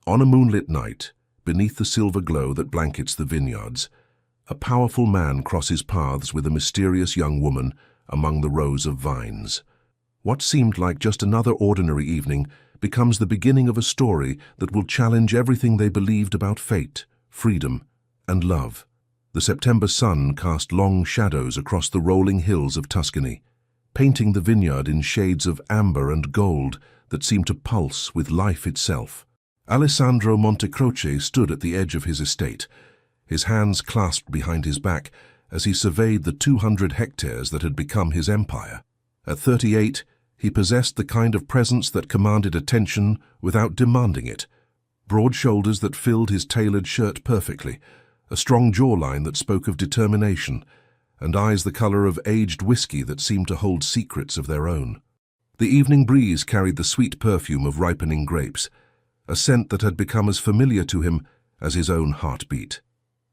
On a moonlit night, beneath the silver glow that blankets the vineyards, a powerful man crosses paths with a mysterious young woman among the rows of vines. What seemed like just another ordinary evening becomes the beginning of a story that will challenge everything they believed about fate, freedom, and love. The September sun cast long shadows across the rolling hills of Tuscany, painting the vineyard in shades of amber and gold that seemed to pulse with life itself. Alessandro Montecroce stood at the edge of his estate, his hands clasped behind his back as he surveyed the 200 hectares that had become his empire. At 38, he possessed the kind of presence that commanded attention without demanding it. Broad shoulders that filled his tailored shirt perfectly, a strong jawline that spoke of determination, and eyes the color of aged whiskey that seemed to hold secrets of their own. The evening breeze carried the sweet perfume of ripening grapes, a scent that had become as familiar to him as his own heartbeat.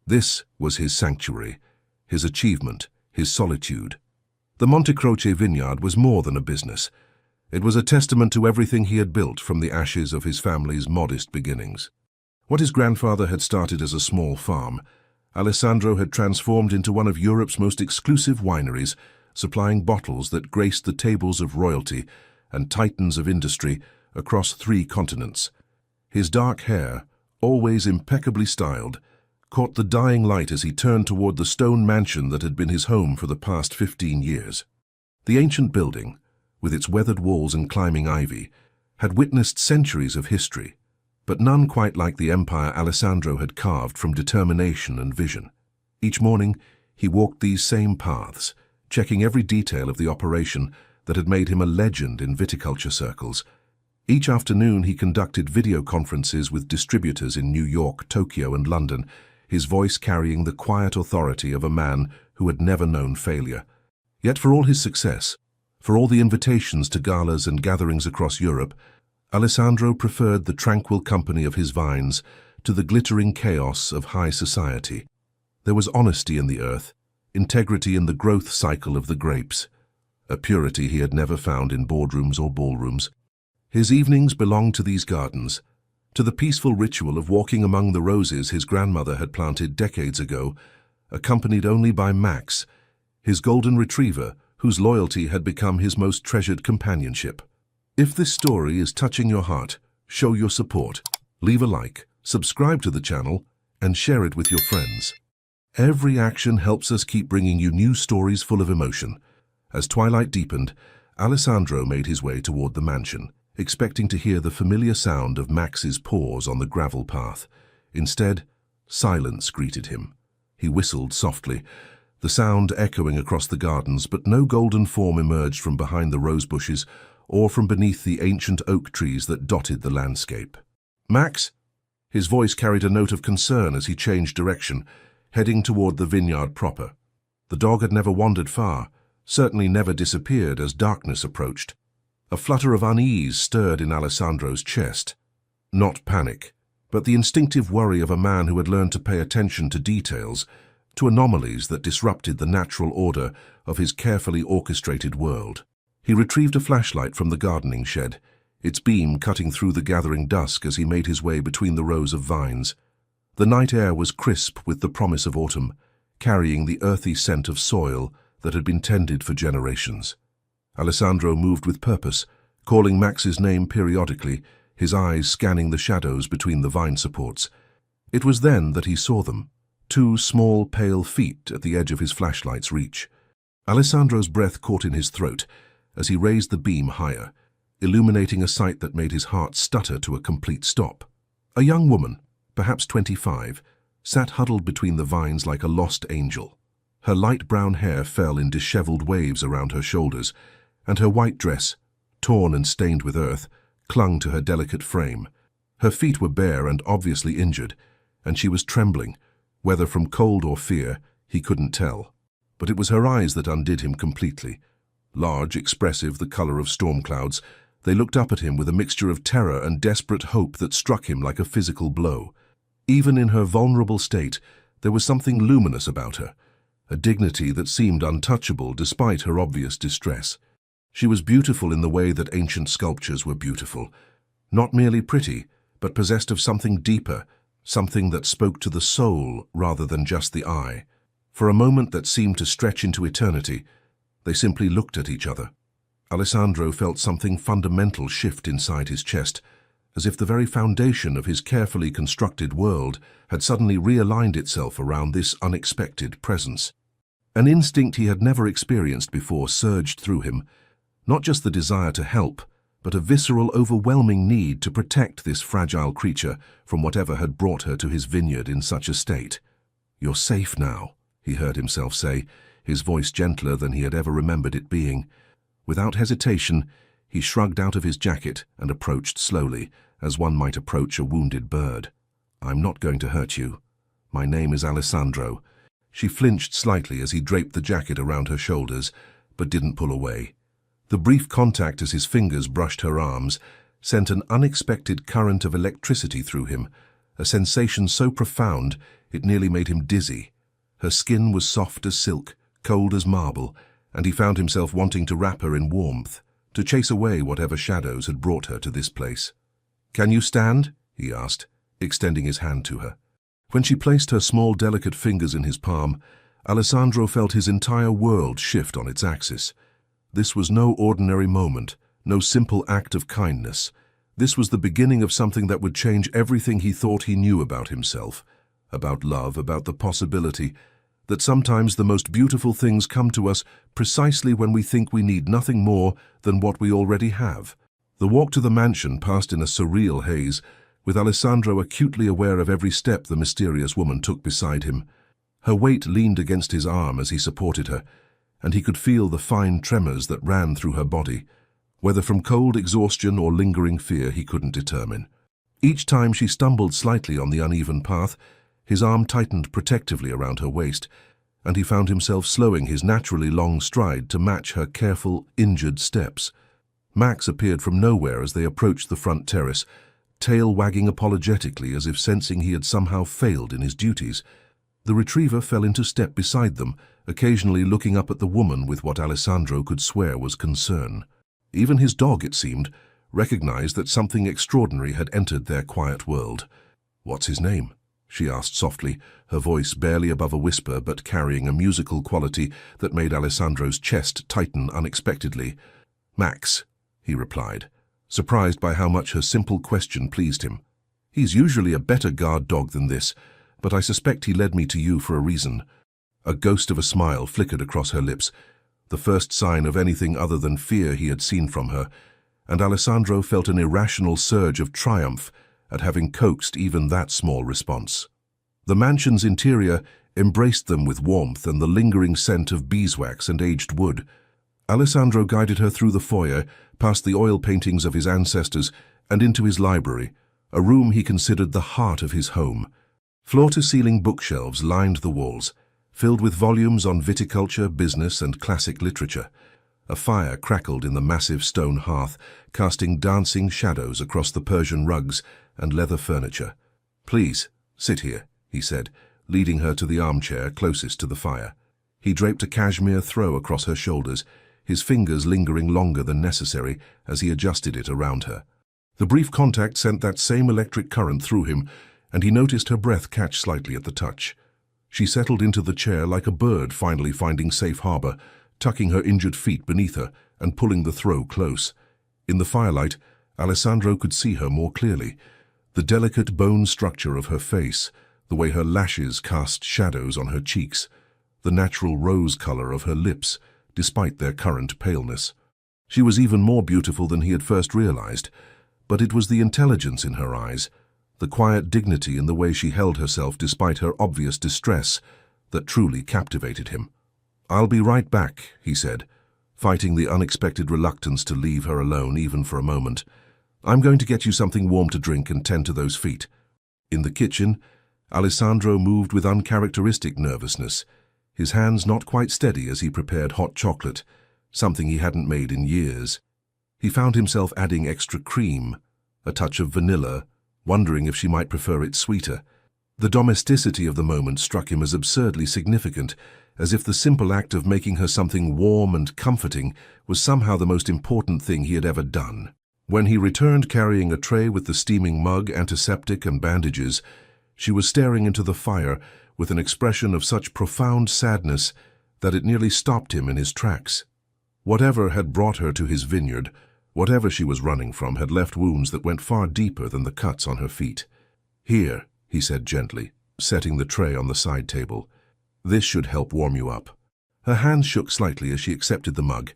This was his sanctuary, his achievement, his solitude. The Montecroce vineyard was more than a business. It was a testament to everything he had built from the ashes of his family's modest beginnings. What his grandfather had started as a small farm, Alessandro had transformed into one of Europe's most exclusive wineries, supplying bottles that graced the tables of royalty and titans of industry across 3 continents. His dark hair, always impeccably styled, caught the dying light as he turned toward the stone mansion that had been his home for the past 15 years. The ancient building, with its weathered walls and climbing ivy, had witnessed centuries of history, but none quite like the empire Alessandro had carved from determination and vision. Each morning, he walked these same paths, checking every detail of the operation that had made him a legend in viticulture circles. Each afternoon, he conducted video conferences with distributors in New York, Tokyo, and London, his voice carrying the quiet authority of a man who had never known failure. Yet for all his success, for all the invitations to galas and gatherings across Europe, Alessandro preferred the tranquil company of his vines to the glittering chaos of high society. There was honesty in the earth, integrity in the growth cycle of the grapes, a purity he had never found in boardrooms or ballrooms. His evenings belonged to these gardens, to the peaceful ritual of walking among the roses his grandmother had planted decades ago, accompanied only by Max, his golden retriever, whose loyalty had become his most treasured companionship. If this story is touching your heart, show your support, leave a like, subscribe to the channel, and share it with your friends. Every action helps us keep bringing you new stories full of emotion. As twilight deepened, Alessandro made his way toward the mansion, expecting to hear the familiar sound of Max's paws on the gravel path. Instead, silence greeted him. He whistled softly, the sound echoing across the gardens, but no golden form emerged from behind the rose bushes or from beneath the ancient oak trees that dotted the landscape. "Max?" His voice carried a note of concern as he changed direction, heading toward the vineyard proper. The dog had never wandered far, certainly never disappeared as darkness approached. A flutter of unease stirred in Alessandro's chest. Not panic, but the instinctive worry of a man who had learned to pay attention to details, to anomalies that disrupted the natural order of his carefully orchestrated world. He retrieved a flashlight from the gardening shed, its beam cutting through the gathering dusk as he made his way between the rows of vines. The night air was crisp with the promise of autumn, carrying the earthy scent of soil that had been tended for generations. Alessandro moved with purpose, calling Max's name periodically, his eyes scanning the shadows between the vine supports. It was then that he saw them, 2 small, pale feet at the edge of his flashlight's reach. Alessandro's breath caught in his throat as he raised the beam higher, illuminating a sight that made his heart stutter to a complete stop. A young woman, perhaps 25, sat huddled between the vines like a lost angel. Her light brown hair fell in disheveled waves around her shoulders, and her white dress, torn and stained with earth, clung to her delicate frame. Her feet were bare and obviously injured, and she was trembling, whether from cold or fear, he couldn't tell. But it was her eyes that undid him completely. Large, expressive, the color of storm clouds, they looked up at him with a mixture of terror and desperate hope that struck him like a physical blow. Even in her vulnerable state, there was something luminous about her, a dignity that seemed untouchable despite her obvious distress. She was beautiful in the way that ancient sculptures were beautiful, not merely pretty, but possessed of something deeper, something that spoke to the soul rather than just the eye. For a moment that seemed to stretch into eternity, they simply looked at each other. Alessandro felt something fundamental shift inside his chest, as if the very foundation of his carefully constructed world had suddenly realigned itself around this unexpected presence. An instinct he had never experienced before surged through him, not just the desire to help, but a visceral, overwhelming need to protect this fragile creature from whatever had brought her to his vineyard in such a state. "You're safe now," he heard himself say, his voice gentler than he had ever remembered it being. Without hesitation, he shrugged out of his jacket and approached slowly, as one might approach a wounded bird. "I'm not going to hurt you. My name is Alessandro." She flinched slightly as he draped the jacket around her shoulders, but didn't pull away. The brief contact as his fingers brushed her arms sent an unexpected current of electricity through him, a sensation so profound it nearly made him dizzy. Her skin was soft as silk, cold as marble, and he found himself wanting to wrap her in warmth, to chase away whatever shadows had brought her to this place. "Can you stand?" he asked, extending his hand to her. When she placed her small, delicate fingers in his palm, Alessandro felt his entire world shift on its axis. This was no ordinary moment, no simple act of kindness. This was the beginning of something that would change everything he thought he knew about himself, about love, about the possibility that sometimes the most beautiful things come to us precisely when we think we need nothing more than what we already have. The walk to the mansion passed in a surreal haze, with Alessandro acutely aware of every step the mysterious woman took beside him. Her weight leaned against his arm as he supported her, and he could feel the fine tremors that ran through her body. Whether from cold exhaustion or lingering fear, he couldn't determine. Each time she stumbled slightly on the uneven path, his arm tightened protectively around her waist, and he found himself slowing his naturally long stride to match her careful, injured steps. Max appeared from nowhere as they approached the front terrace, tail wagging apologetically as if sensing he had somehow failed in his duties. The retriever fell into step beside them, occasionally looking up at the woman with what Alessandro could swear was concern. Even his dog, it seemed, recognized that something extraordinary had entered their quiet world. "What's his name?" she asked softly, her voice barely above a whisper but carrying a musical quality that made Alessandro's chest tighten unexpectedly. "Max," he replied, surprised by how much her simple question pleased him. "He's usually a better guard dog than this, but I suspect he led me to you for a reason." A ghost of a smile flickered across her lips, the first sign of anything other than fear he had seen from her, and Alessandro felt an irrational surge of triumph at having coaxed even that small response. The mansion's interior embraced them with warmth and the lingering scent of beeswax and aged wood. Alessandro guided her through the foyer, past the oil paintings of his ancestors, and into his library, a room he considered the heart of his home. Floor-to-ceiling bookshelves lined the walls, filled with volumes on viticulture, business, and classic literature. A fire crackled in the massive stone hearth, casting dancing shadows across the Persian rugs and leather furniture. "Please, sit here," he said, leading her to the armchair closest to the fire. He draped a cashmere throw across her shoulders, his fingers lingering longer than necessary as he adjusted it around her. The brief contact sent that same electric current through him, and he noticed her breath catch slightly at the touch. She settled into the chair like a bird finally finding safe harbor, tucking her injured feet beneath her and pulling the throw close. In the firelight, Alessandro could see her more clearly. The delicate bone structure of her face, the way her lashes cast shadows on her cheeks, the natural rose color of her lips, despite their current paleness. She was even more beautiful than he had first realized, but it was the intelligence in her eyes, the quiet dignity in the way she held herself despite her obvious distress, that truly captivated him. "I'll be right back," he said, fighting the unexpected reluctance to leave her alone even for a moment. "I'm going to get you something warm to drink and tend to those feet." In the kitchen, Alessandro moved with uncharacteristic nervousness, his hands not quite steady as he prepared hot chocolate, something he hadn't made in years. He found himself adding extra cream, a touch of vanilla, wondering if she might prefer it sweeter. The domesticity of the moment struck him as absurdly significant, as if the simple act of making her something warm and comforting was somehow the most important thing he had ever done. When he returned carrying a tray with the steaming mug, antiseptic, and bandages, she was staring into the fire with an expression of such profound sadness that it nearly stopped him in his tracks. Whatever had brought her to his vineyard, whatever she was running from, had left wounds that went far deeper than the cuts on her feet. "Here," he said gently, setting the tray on the side table. "This should help warm you up." Her hands shook slightly as she accepted the mug,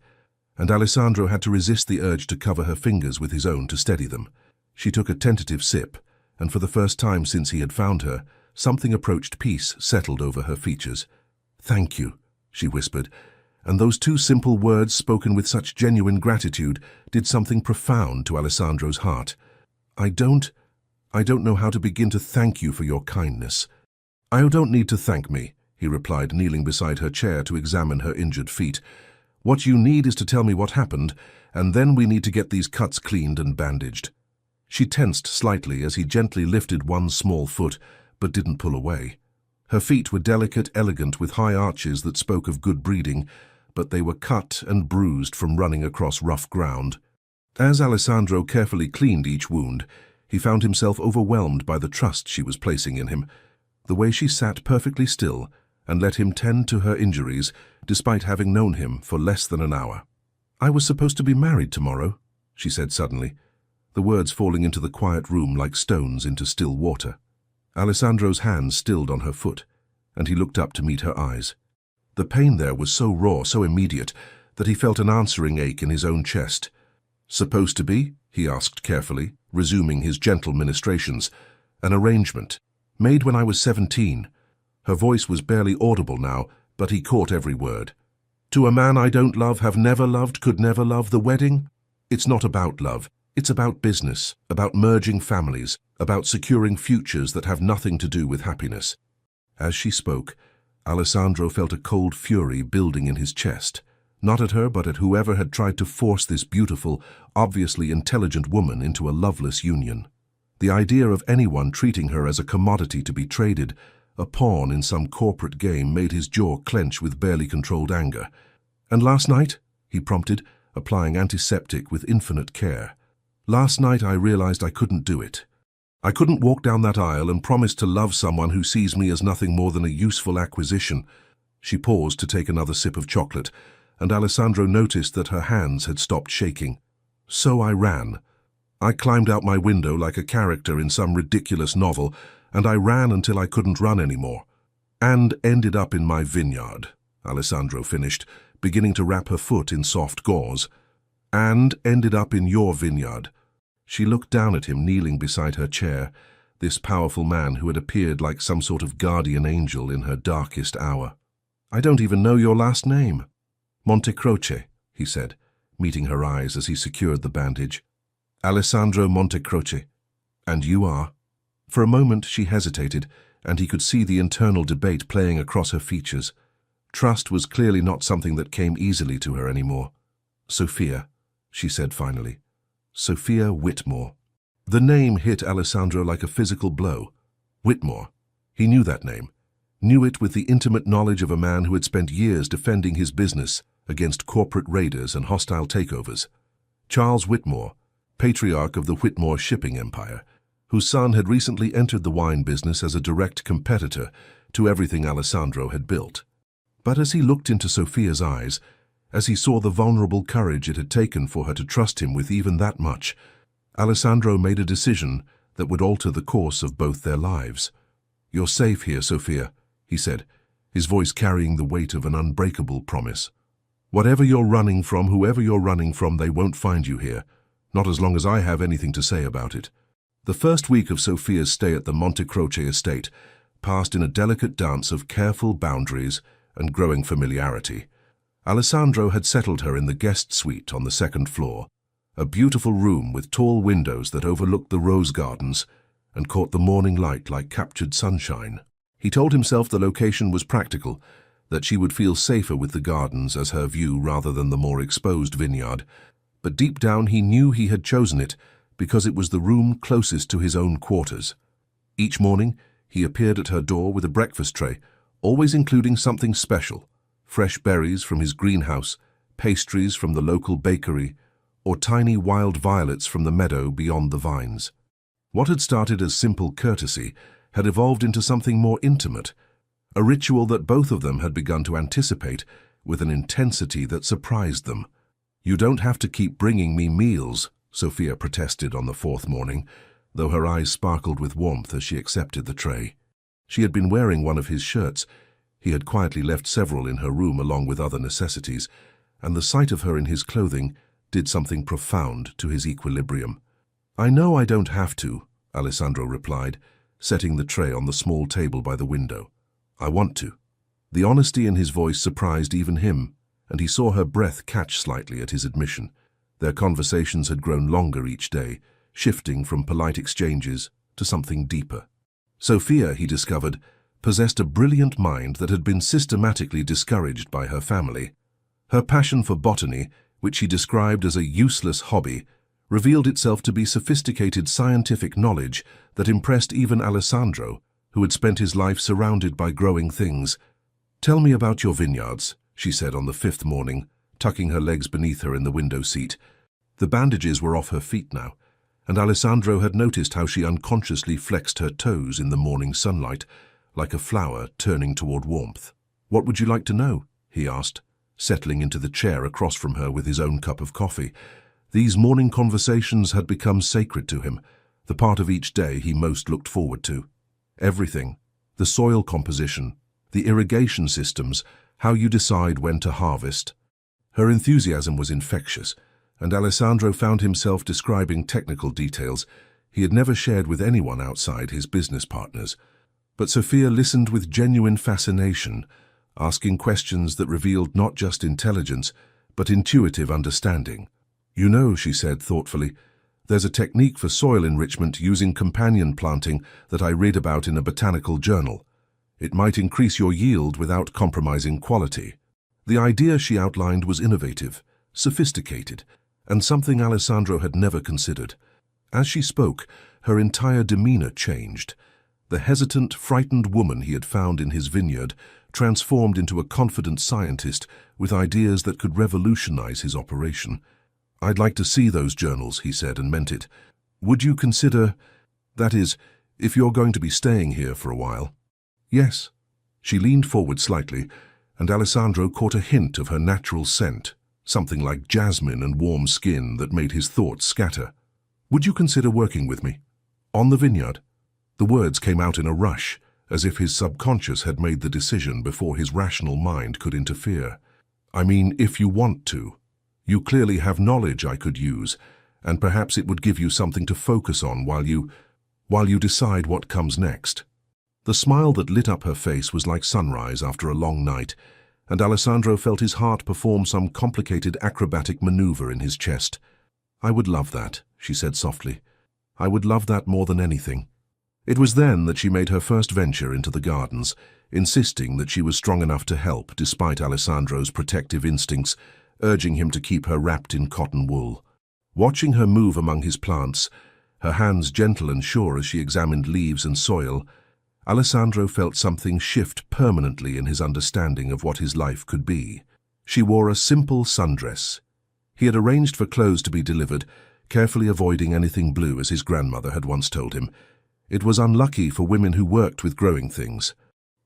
and Alessandro had to resist the urge to cover her fingers with his own to steady them. She took a tentative sip, and for the first time since he had found her, something approached peace settled over her features. "Thank you," she whispered, and those two simple words spoken with such genuine gratitude did something profound to Alessandro's heart. I don't know how to begin to thank you for your kindness." "You don't need to thank me," he replied, kneeling beside her chair to examine her injured feet. "What you need is to tell me what happened, and then we need to get these cuts cleaned and bandaged." She tensed slightly as he gently lifted one small foot, but didn't pull away. Her feet were delicate, elegant, with high arches that spoke of good breeding, but they were cut and bruised from running across rough ground. As Alessandro carefully cleaned each wound, he found himself overwhelmed by the trust she was placing in him. The way she sat perfectly still and let him tend to her injuries, despite having known him for less than an hour. "I was supposed to be married tomorrow," she said suddenly, the words falling into the quiet room like stones into still water. Alessandro's hands stilled on her foot, and he looked up to meet her eyes. The pain there was so raw, so immediate, that he felt an answering ache in his own chest. "Supposed to be?" he asked carefully, resuming his gentle ministrations. "An arrangement. Made when I was 17. Her voice was barely audible now, but he caught every word. "To a man I don't love, have never loved, could never love, the wedding? It's not about love. It's about business, about merging families, about securing futures that have nothing to do with happiness." As she spoke, Alessandro felt a cold fury building in his chest, not at her but at whoever had tried to force this beautiful, obviously intelligent woman into a loveless union. The idea of anyone treating her as a commodity to be traded, a pawn in some corporate game, made his jaw clench with barely controlled anger. "And last night?" he prompted, applying antiseptic with infinite care. "Last night I realized I couldn't do it. I couldn't walk down that aisle and promise to love someone who sees me as nothing more than a useful acquisition." She paused to take another sip of chocolate, and Alessandro noticed that her hands had stopped shaking. "So I ran. I climbed out my window like a character in some ridiculous novel, and I ran until I couldn't run anymore. And ended up in my vineyard," Alessandro finished, beginning to wrap her foot in soft gauze. "And ended up in your vineyard." She looked down at him kneeling beside her chair, this powerful man who had appeared like some sort of guardian angel in her darkest hour. "I don't even know your last name." "Montecroce," he said, meeting her eyes as he secured the bandage. "Alessandro Montecroce. And you are?" For a moment she hesitated, and he could see the internal debate playing across her features. Trust was clearly not something that came easily to her anymore. "Sophia," she said finally. "Sophia Whitmore." The name hit Alessandro like a physical blow. Whitmore. He knew that name. Knew it with the intimate knowledge of a man who had spent years defending his business against corporate raiders and hostile takeovers. Charles Whitmore, patriarch of the Whitmore shipping empire, whose son had recently entered the wine business as a direct competitor to everything Alessandro had built. But as he looked into Sophia's eyes, as he saw the vulnerable courage it had taken for her to trust him with even that much, Alessandro made a decision that would alter the course of both their lives. "You're safe here, Sophia," he said, his voice carrying the weight of an unbreakable promise. "Whatever you're running from, whoever you're running from, they won't find you here, not as long as I have anything to say about it." The first week of Sophia's stay at the Montecroce estate passed in a delicate dance of careful boundaries and growing familiarity. Alessandro had settled her in the guest suite on the second floor, a beautiful room with tall windows that overlooked the rose gardens and caught the morning light like captured sunshine. He told himself the location was practical, that she would feel safer with the gardens as her view rather than the more exposed vineyard, but deep down he knew he had chosen it because it was the room closest to his own quarters. Each morning he appeared at her door with a breakfast tray, always including something special: fresh berries from his greenhouse, pastries from the local bakery, or tiny wild violets from the meadow beyond the vines. What had started as simple courtesy had evolved into something more intimate, a ritual that both of them had begun to anticipate with an intensity that surprised them. "You don't have to keep bringing me meals," Sophia protested on the fourth morning, though her eyes sparkled with warmth as she accepted the tray. She had been wearing one of his shirts. He had quietly left several in her room along with other necessities, and the sight of her in his clothing did something profound to his equilibrium. "I know I don't have to," Alessandro replied, setting the tray on the small table by the window. "I want to." The honesty in his voice surprised even him, and he saw her breath catch slightly at his admission. Their conversations had grown longer each day, shifting from polite exchanges to something deeper. Sophia, he discovered, possessed a brilliant mind that had been systematically discouraged by her family. Her passion for botany, which she described as a useless hobby, revealed itself to be sophisticated scientific knowledge that impressed even Alessandro, who had spent his life surrounded by growing things. "Tell me about your vineyards," she said on the fifth morning, tucking her legs beneath her in the window seat. The bandages were off her feet now, and Alessandro had noticed how she unconsciously flexed her toes in the morning sunlight, like a flower turning toward warmth. "What would you like to know?" he asked, settling into the chair across from her with his own cup of coffee. These morning conversations had become sacred to him, the part of each day he most looked forward to. Everything, the soil composition, the irrigation systems, how you decide when to harvest. Her enthusiasm was infectious, and Alessandro found himself describing technical details he had never shared with anyone outside his business partners. But Sophia listened with genuine fascination, asking questions that revealed not just intelligence, but intuitive understanding. "You know," she said thoughtfully, "there's a technique for soil enrichment using companion planting that I read about in a botanical journal. It might increase your yield without compromising quality." The idea she outlined was innovative, sophisticated, and something Alessandro had never considered. As she spoke, her entire demeanor changed. The hesitant, frightened woman he had found in his vineyard transformed into a confident scientist with ideas that could revolutionize his operation. "I'd like to see those journals," he said, and meant it. "Would you consider, that is, if you're going to be staying here for a while?" "Yes." She leaned forward slightly, and Alessandro caught a hint of her natural scent, something like jasmine and warm skin that made his thoughts scatter. "Would you consider working with me? On the vineyard?" The words came out in a rush, as if his subconscious had made the decision before his rational mind could interfere. "I mean, if you want to. You clearly have knowledge I could use, and perhaps it would give you something to focus on while you decide what comes next." The smile that lit up her face was like sunrise after a long night, and Alessandro felt his heart perform some complicated acrobatic maneuver in his chest. "I would love that," she said softly. "I would love that more than anything." It was then that she made her first venture into the gardens, insisting that she was strong enough to help despite Alessandro's protective instincts, urging him to keep her wrapped in cotton wool. Watching her move among his plants, her hands gentle and sure as she examined leaves and soil, Alessandro felt something shift permanently in his understanding of what his life could be. She wore a simple sundress. He had arranged for clothes to be delivered, carefully avoiding anything blue, as his grandmother had once told him. It was unlucky for women who worked with growing things.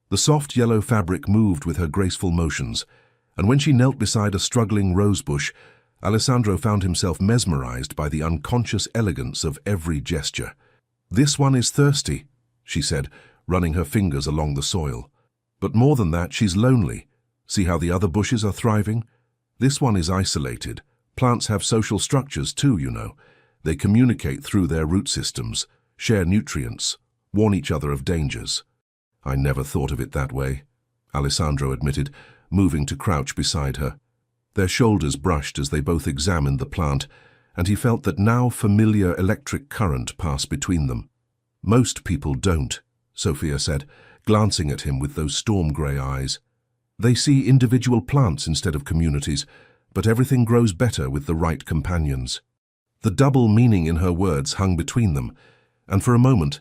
The soft yellow fabric moved with her graceful motions, and when she knelt beside a struggling rosebush, Alessandro found himself mesmerized by the unconscious elegance of every gesture. "This one is thirsty," she said, running her fingers along the soil. "But more than that, she's lonely. See how the other bushes are thriving? This one is isolated. Plants have social structures too, you know. They communicate through their root systems, share nutrients, warn each other of dangers." "I never thought of it that way," Alessandro admitted, moving to crouch beside her. Their shoulders brushed as they both examined the plant, and he felt that now familiar electric current passed between them. "Most people don't," Sophia said, glancing at him with those storm-grey eyes. "They see individual plants instead of communities, but everything grows better with the right companions." The double meaning in her words hung between them, and for a moment,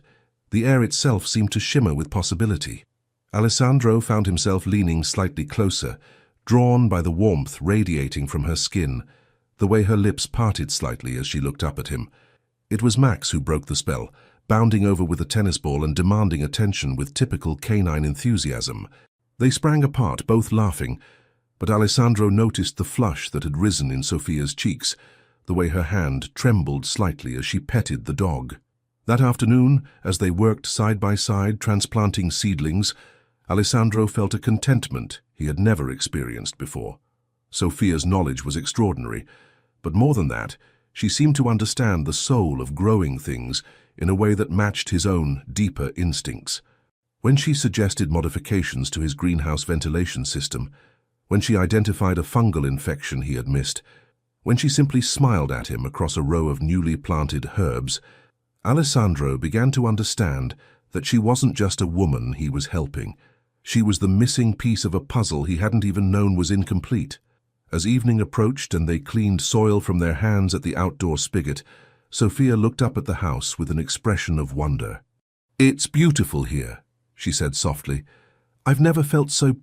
the air itself seemed to shimmer with possibility. Alessandro found himself leaning slightly closer, drawn by the warmth radiating from her skin, the way her lips parted slightly as she looked up at him. It was Max who broke the spell, bounding over with a tennis ball and demanding attention with typical canine enthusiasm. They sprang apart, both laughing, but Alessandro noticed the flush that had risen in Sophia's cheeks, the way her hand trembled slightly as she petted the dog. That afternoon, as they worked side by side transplanting seedlings, Alessandro felt a contentment he had never experienced before. Sophia's knowledge was extraordinary, but more than that, she seemed to understand the soul of growing things in a way that matched his own deeper instincts. When she suggested modifications to his greenhouse ventilation system, when she identified a fungal infection he had missed, when she simply smiled at him across a row of newly planted herbs, Alessandro began to understand that she wasn't just a woman he was helping. She was the missing piece of a puzzle he hadn't even known was incomplete. As evening approached and they cleaned soil from their hands at the outdoor spigot, Sophia looked up at the house with an expression of wonder. "It's beautiful here," she said softly. "I've never felt so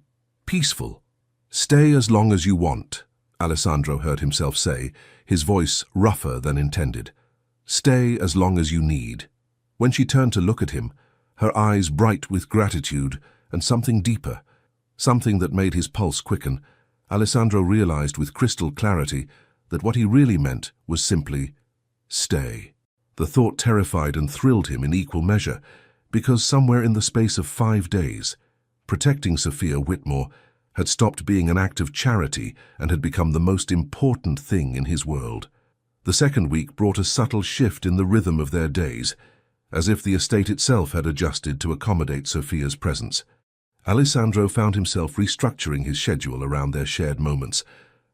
peaceful." "Stay as long as you want," Alessandro heard himself say, his voice rougher than intended. "Stay as long as you need." When she turned to look at him, her eyes bright with gratitude and something deeper, something that made his pulse quicken, Alessandro realized with crystal clarity that what he really meant was simply, stay. The thought terrified and thrilled him in equal measure, because somewhere in the space of 5 days, protecting Sophia Whitmore had stopped being an act of charity and had become the most important thing in his world. The second week brought a subtle shift in the rhythm of their days, as if the estate itself had adjusted to accommodate Sophia's presence. Alessandro found himself restructuring his schedule around their shared moments,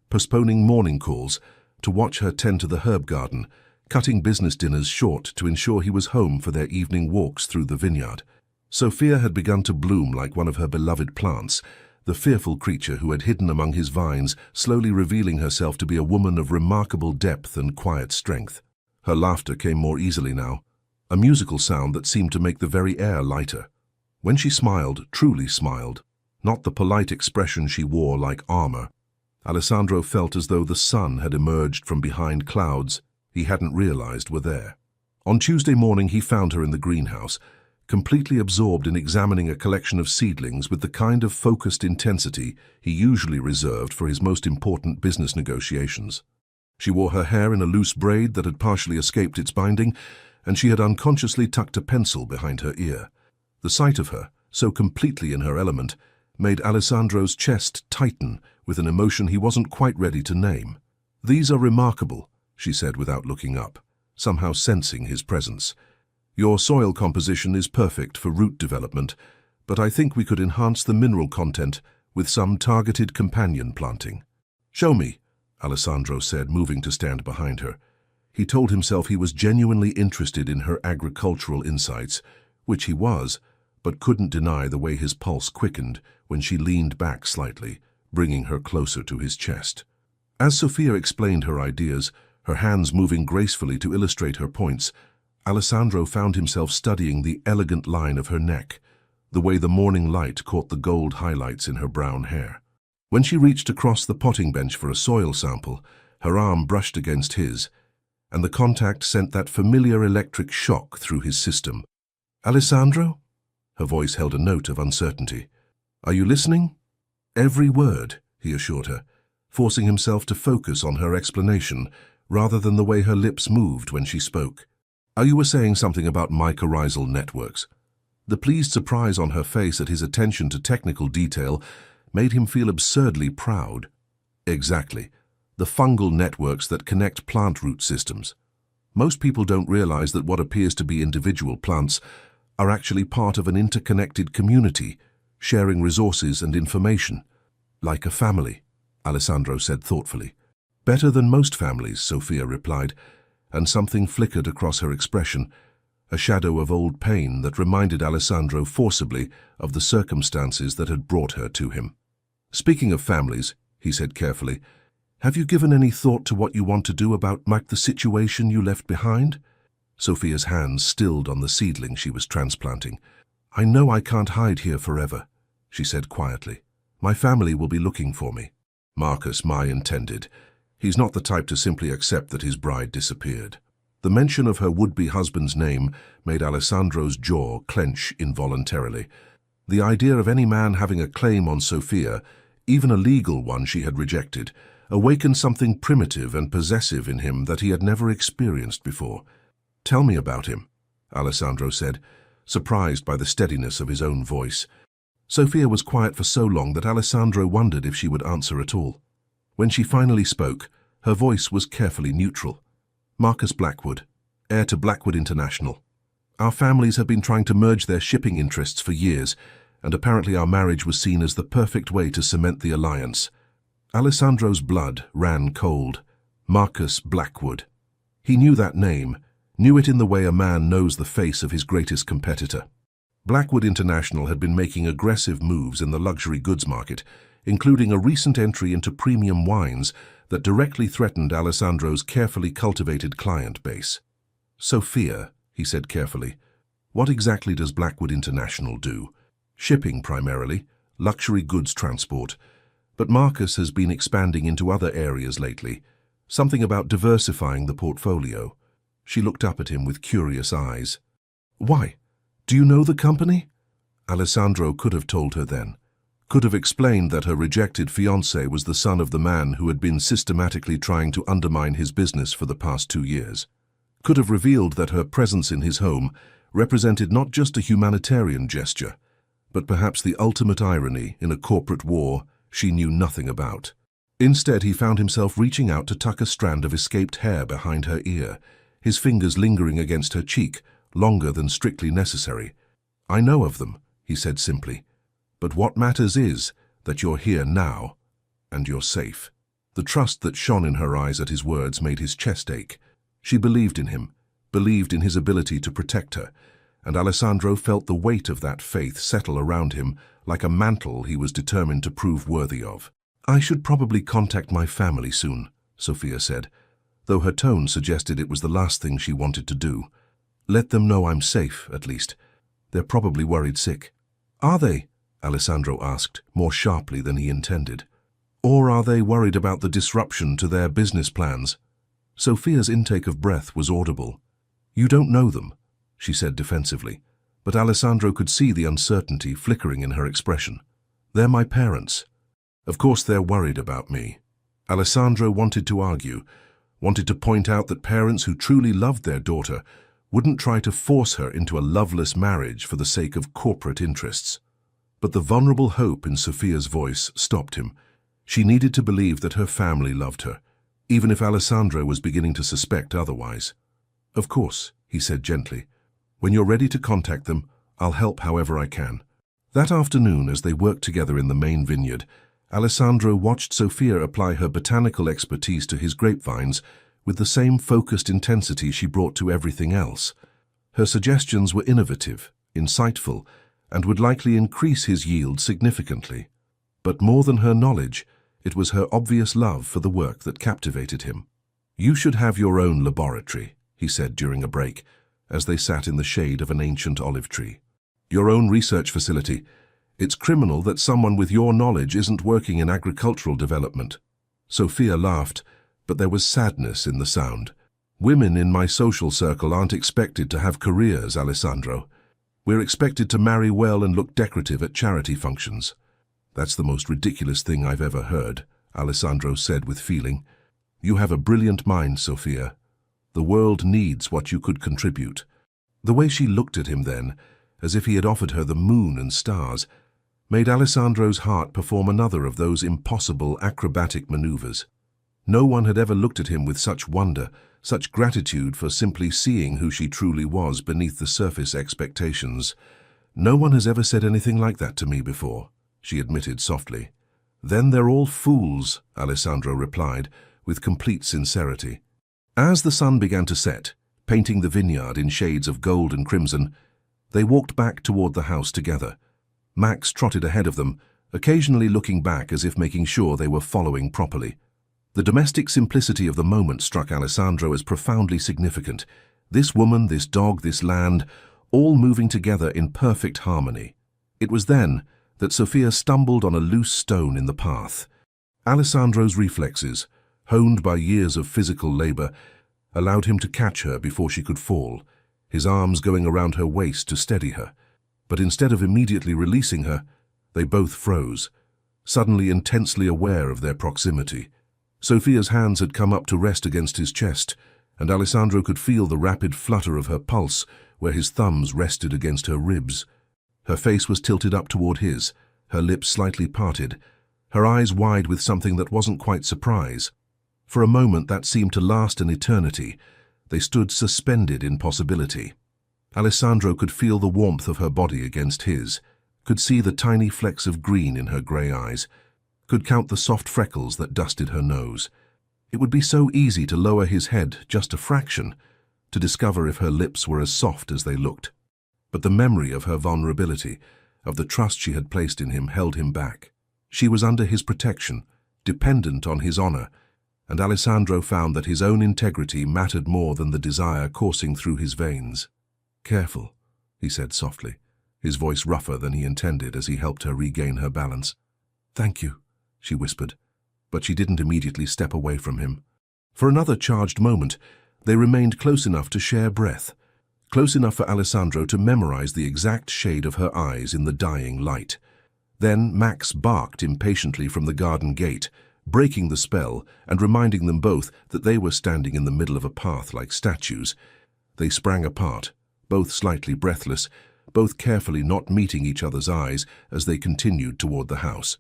postponing morning calls to watch her tend to the herb garden, cutting business dinners short to ensure he was home for their evening walks through the vineyard. Sophia had begun to bloom like one of her beloved plants, the fearful creature who had hidden among his vines, slowly revealing herself to be a woman of remarkable depth and quiet strength. Her laughter came more easily now, a musical sound that seemed to make the very air lighter. When she smiled, truly smiled, not the polite expression she wore like armor, Alessandro felt as though the sun had emerged from behind clouds he hadn't realized were there. On Tuesday morning he found her in the greenhouse, completely absorbed in examining a collection of seedlings with the kind of focused intensity he usually reserved for his most important business negotiations. She wore her hair in a loose braid that had partially escaped its binding, and she had unconsciously tucked a pencil behind her ear. The sight of her, so completely in her element, made Alessandro's chest tighten with an emotion he wasn't quite ready to name. "These are remarkable," she said without looking up, somehow sensing his presence. "Your soil composition is perfect for root development, but I think we could enhance the mineral content with some targeted companion planting." "Show me," Alessandro said, moving to stand behind her. He told himself he was genuinely interested in her agricultural insights, which he was, but couldn't deny the way his pulse quickened when she leaned back slightly, bringing her closer to his chest. As Sophia explained her ideas, her hands moving gracefully to illustrate her points, Alessandro found himself studying the elegant line of her neck, the way the morning light caught the gold highlights in her brown hair. When she reached across the potting bench for a soil sample, her arm brushed against his, and the contact sent that familiar electric shock through his system. "Alessandro?" Her voice held a note of uncertainty. "Are you listening?" "Every word," he assured her, forcing himself to focus on her explanation rather than the way her lips moved when she spoke. "You were saying something about mycorrhizal networks." The pleased surprise on her face at his attention to technical detail made him feel absurdly proud. "Exactly. The fungal networks that connect plant root systems. Most people don't realize that what appears to be individual plants are actually part of an interconnected community, sharing resources and information. Like a family," Alessandro said thoughtfully. "Better than most families," Sophia replied, and something flickered across her expression, a shadow of old pain that reminded Alessandro forcibly of the circumstances that had brought her to him. "Speaking of families," he said carefully, "have you given any thought to what you want to do about the situation you left behind?" Sophia's hands stilled on the seedling she was transplanting. "I know I can't hide here forever," she said quietly. "My family will be looking for me." Marcus, my intended. He's not the type to simply accept that his bride disappeared. The mention of her would-be husband's name made Alessandro's jaw clench involuntarily. The idea of any man having a claim on Sofia, even a legal one she had rejected, awakened something primitive and possessive in him that he had never experienced before. "Tell me about him," Alessandro said, surprised by the steadiness of his own voice. Sofia was quiet for so long that Alessandro wondered if she would answer at all. When she finally spoke, her voice was carefully neutral. "Marcus Blackwood, heir to Blackwood International. Our families have been trying to merge their shipping interests for years, and apparently our marriage was seen as the perfect way to cement the alliance." Alessandro's blood ran cold. Marcus Blackwood. He knew that name, knew it in the way a man knows the face of his greatest competitor. Blackwood International had been making aggressive moves in the luxury goods market, including a recent entry into premium wines that directly threatened Alessandro's carefully cultivated client base. "Sofia," he said carefully, "what exactly does Blackwood International do?" "Shipping primarily, luxury goods transport. But Marcus has been expanding into other areas lately. Something about diversifying the portfolio." She looked up at him with curious eyes. "Why? Do you know the company?" Alessandro could have told her then. Could have explained that her rejected fiancé was the son of the man who had been systematically trying to undermine his business for the past 2 years. Could have revealed that her presence in his home represented not just a humanitarian gesture, but perhaps the ultimate irony in a corporate war she knew nothing about. Instead, he found himself reaching out to tuck a strand of escaped hair behind her ear, his fingers lingering against her cheek, longer than strictly necessary. "I know of them," he said simply. "But what matters is that you're here now, and you're safe." The trust that shone in her eyes at his words made his chest ache. She believed in him, believed in his ability to protect her, and Alessandro felt the weight of that faith settle around him like a mantle he was determined to prove worthy of. "I should probably contact my family soon," Sofia said, though her tone suggested it was the last thing she wanted to do. "Let them know I'm safe, at least. They're probably worried sick." "Are they?" Alessandro asked, more sharply than he intended. "Or are they worried about the disruption to their business plans?" Sofia's intake of breath was audible. "You don't know them," she said defensively, but Alessandro could see the uncertainty flickering in her expression. "They're my parents. Of course they're worried about me." Alessandro wanted to argue, wanted to point out that parents who truly loved their daughter wouldn't try to force her into a loveless marriage for the sake of corporate interests. But the vulnerable hope in Sofia's voice stopped him. She needed to believe that her family loved her, even if Alessandro was beginning to suspect otherwise. "Of course," he said gently. "When you're ready to contact them, I'll help however I can." That afternoon, as they worked together in the main vineyard, Alessandro watched Sofia apply her botanical expertise to his grapevines with the same focused intensity she brought to everything else. Her suggestions were innovative, insightful, and would likely increase his yield significantly. But more than her knowledge, it was her obvious love for the work that captivated him. "You should have your own laboratory," he said during a break, as they sat in the shade of an ancient olive tree. "Your own research facility. It's criminal that someone with your knowledge isn't working in agricultural development." Sofia laughed, but there was sadness in the sound. "Women in my social circle aren't expected to have careers, Alessandro. We're expected to marry well and look decorative at charity functions." "That's the most ridiculous thing I've ever heard," Alessandro said with feeling. "You have a brilliant mind, Sofia. The world needs what you could contribute." The way she looked at him then, as if he had offered her the moon and stars, made Alessandro's heart perform another of those impossible acrobatic maneuvers. No one had ever looked at him with such wonder, such gratitude for simply seeing who she truly was beneath the surface expectations. "No one has ever said anything like that to me before," she admitted softly. "Then they're all fools," Alessandro replied, with complete sincerity. As the sun began to set, painting the vineyard in shades of gold and crimson, they walked back toward the house together. Max trotted ahead of them, occasionally looking back as if making sure they were following properly. The domestic simplicity of the moment struck Alessandro as profoundly significant. This woman, this dog, this land, all moving together in perfect harmony. It was then that Sofia stumbled on a loose stone in the path. Alessandro's reflexes, honed by years of physical labor, allowed him to catch her before she could fall, his arms going around her waist to steady her. But instead of immediately releasing her, they both froze, suddenly intensely aware of their proximity. Sophia's hands had come up to rest against his chest, and Alessandro could feel the rapid flutter of her pulse where his thumbs rested against her ribs. Her face was tilted up toward his, her lips slightly parted, her eyes wide with something that wasn't quite surprise. For a moment that seemed to last an eternity. They stood suspended in possibility. Alessandro could feel the warmth of her body against his, could see the tiny flecks of green in her grey eyes, could count the soft freckles that dusted her nose. It would be so easy to lower his head just a fraction, to discover if her lips were as soft as they looked. But the memory of her vulnerability, of the trust she had placed in him, held him back. She was under his protection, dependent on his honor, and Alessandro found that his own integrity mattered more than the desire coursing through his veins. "Careful," he said softly, his voice rougher than he intended as he helped her regain her balance. "Thank you," she whispered, but she didn't immediately step away from him. For another charged moment, they remained close enough to share breath, close enough for Alessandro to memorize the exact shade of her eyes in the dying light. Then Max barked impatiently from the garden gate, breaking the spell and reminding them both that they were standing in the middle of a path like statues. They sprang apart, both slightly breathless, both carefully not meeting each other's eyes as they continued toward the house.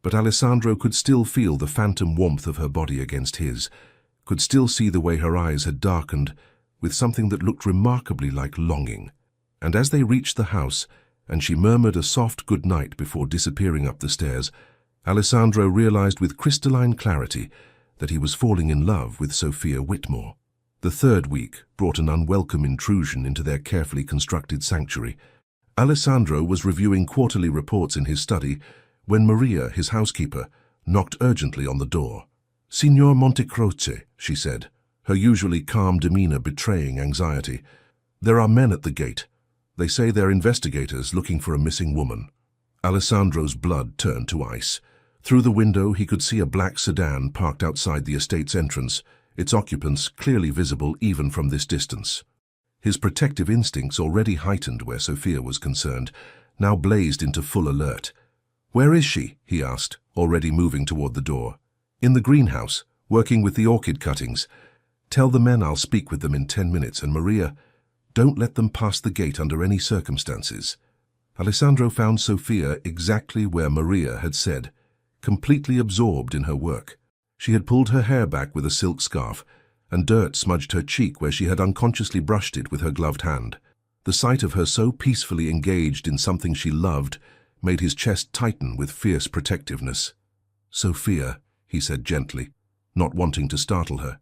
But Alessandro could still feel the phantom warmth of her body against his, could still see the way her eyes had darkened with something that looked remarkably like longing. And as they reached the house, and she murmured a soft good night before disappearing up the stairs, Alessandro realized with crystalline clarity that he was falling in love with Sophia Whitmore. The third week brought an unwelcome intrusion into their carefully constructed sanctuary. Alessandro was reviewing quarterly reports in his study when Maria, his housekeeper, knocked urgently on the door. "Signor Montecroce," she said, her usually calm demeanor betraying anxiety. "There are men at the gate. They say they're investigators looking for a missing woman." Alessandro's blood turned to ice. Through the window he could see a black sedan parked outside the estate's entrance, its occupants clearly visible even from this distance. His protective instincts, already heightened where Sophia was concerned, now blazed into full alert. "Where is she?" he asked, already moving toward the door. "In the greenhouse, working with the orchid cuttings. Tell the men I'll speak with them in 10 minutes, and Maria, don't let them pass the gate under any circumstances." Alessandro found Sophia exactly where Maria had said, completely absorbed in her work. She had pulled her hair back with a silk scarf, and dirt smudged her cheek where she had unconsciously brushed it with her gloved hand. The sight of her so peacefully engaged in something she loved made his chest tighten with fierce protectiveness. "Sophia," he said gently, not wanting to startle her.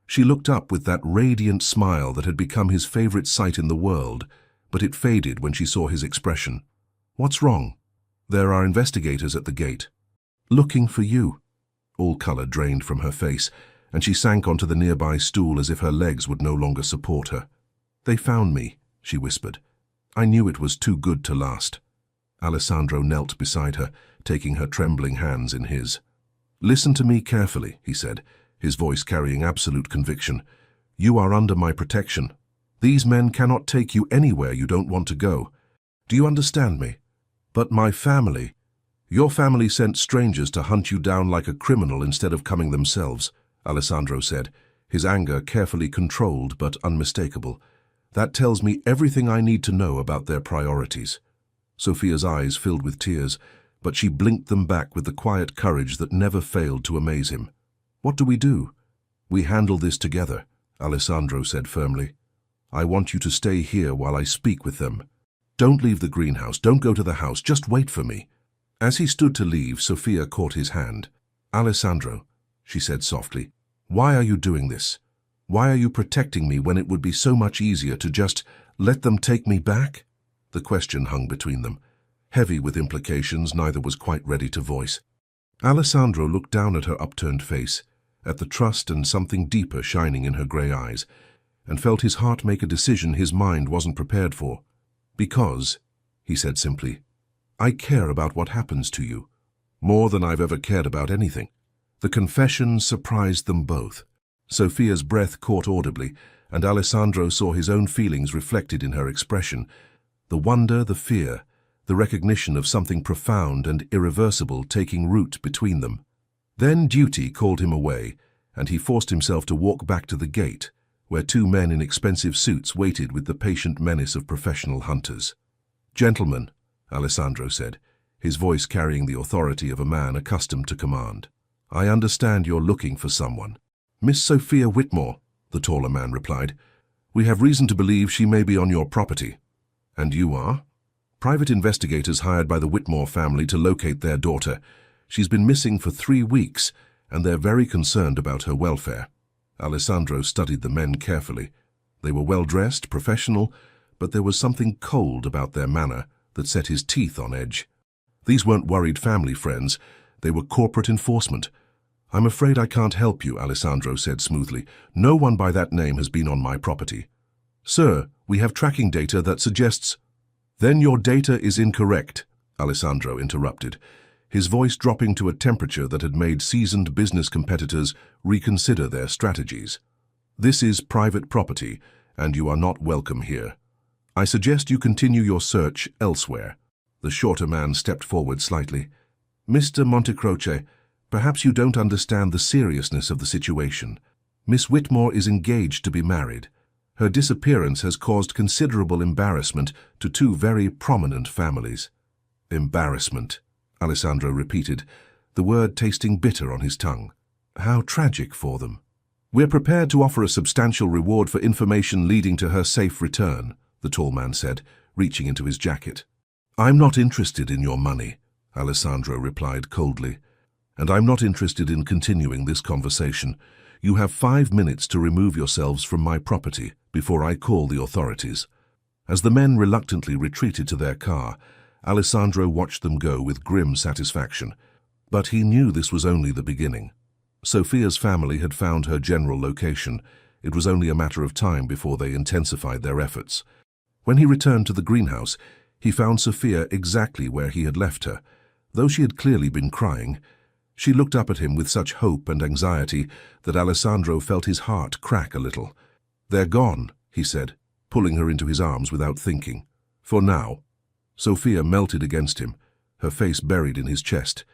She looked up with that radiant smile that had become his favorite sight in the world, but it faded when she saw his expression. "What's wrong?" "There are investigators at the gate." "Looking for you." All color drained from her face, and she sank onto the nearby stool as if her legs would no longer support her. "They found me," she whispered. "I knew it was too good to last." Alessandro knelt beside her, taking her trembling hands in his. "Listen to me carefully," he said, his voice carrying absolute conviction. "You are under my protection. These men cannot take you anywhere you don't want to go. Do you understand me? But my family... Your family sent strangers to hunt you down like a criminal instead of coming themselves," Alessandro said, his anger carefully controlled but unmistakable. "That tells me everything I need to know about their priorities." Sophia's eyes filled with tears, but she blinked them back with the quiet courage that never failed to amaze him. "What do we do?" "We handle this together," Alessandro said firmly. "I want you to stay here while I speak with them. Don't leave the greenhouse, don't go to the house, just wait for me." As he stood to leave, Sophia caught his hand. "Alessandro," she said softly, "why are you doing this? Why are you protecting me when it would be so much easier to just let them take me back?" The question hung between them, heavy with implications neither was quite ready to voice. Alessandro looked down at her upturned face, at the trust and something deeper shining in her grey eyes, and felt his heart make a decision his mind wasn't prepared for. "Because," he said simply, "I care about what happens to you, more than I've ever cared about anything. The confession surprised them both. Sophia's breath caught audibly, and Alessandro saw his own feelings reflected in her expression. The wonder, the fear, the recognition of something profound and irreversible taking root between them. Then duty called him away, and he forced himself to walk back to the gate, where two men in expensive suits waited with the patient menace of professional hunters. "Gentlemen," Alessandro said, his voice carrying the authority of a man accustomed to command, "I understand you're looking for someone." "Miss Sophia Whitmore," the taller man replied. "We have reason to believe she may be on your property." "And you are?" "Private investigators hired by the Whitmore family to locate their daughter. She's been missing for 3 weeks, and they're very concerned about her welfare." Alessandro studied the men carefully. They were well-dressed, professional, but there was something cold about their manner that set his teeth on edge. These weren't worried family friends, they were corporate enforcement. "I'm afraid I can't help you," Alessandro said smoothly. "No one by that name has been on my property." "Sir, we have tracking data that suggests—" "Then your data is incorrect," Alessandro interrupted, his voice dropping to a temperature that had made seasoned business competitors reconsider their strategies. "This is private property, and you are not welcome here. I suggest you continue your search elsewhere." The shorter man stepped forward slightly. "Mr. Montecroce, perhaps you don't understand the seriousness of the situation. Miss Whitmore is engaged to be married. Her disappearance has caused considerable embarrassment to 2 very prominent families." "Embarrassment," Alessandro repeated, the word tasting bitter on his tongue. "How tragic for them." "We're prepared to offer a substantial reward for information leading to her safe return," the tall man said, reaching into his jacket. "I'm not interested in your money," Alessandro replied coldly. "And I'm not interested in continuing this conversation. You have 5 minutes to remove yourselves from my property before I call the authorities." As the men reluctantly retreated to their car, Alessandro watched them go with grim satisfaction. But he knew this was only the beginning. Sophia's family had found her general location. It was only a matter of time before they intensified their efforts. When he returned to the greenhouse, he found Sophia exactly where he had left her. Though she had clearly been crying, she looked up at him with such hope and anxiety that Alessandro felt his heart crack a little. "They're gone," he said, pulling her into his arms without thinking. "For now." Sophia melted against him, her face buried in his chest,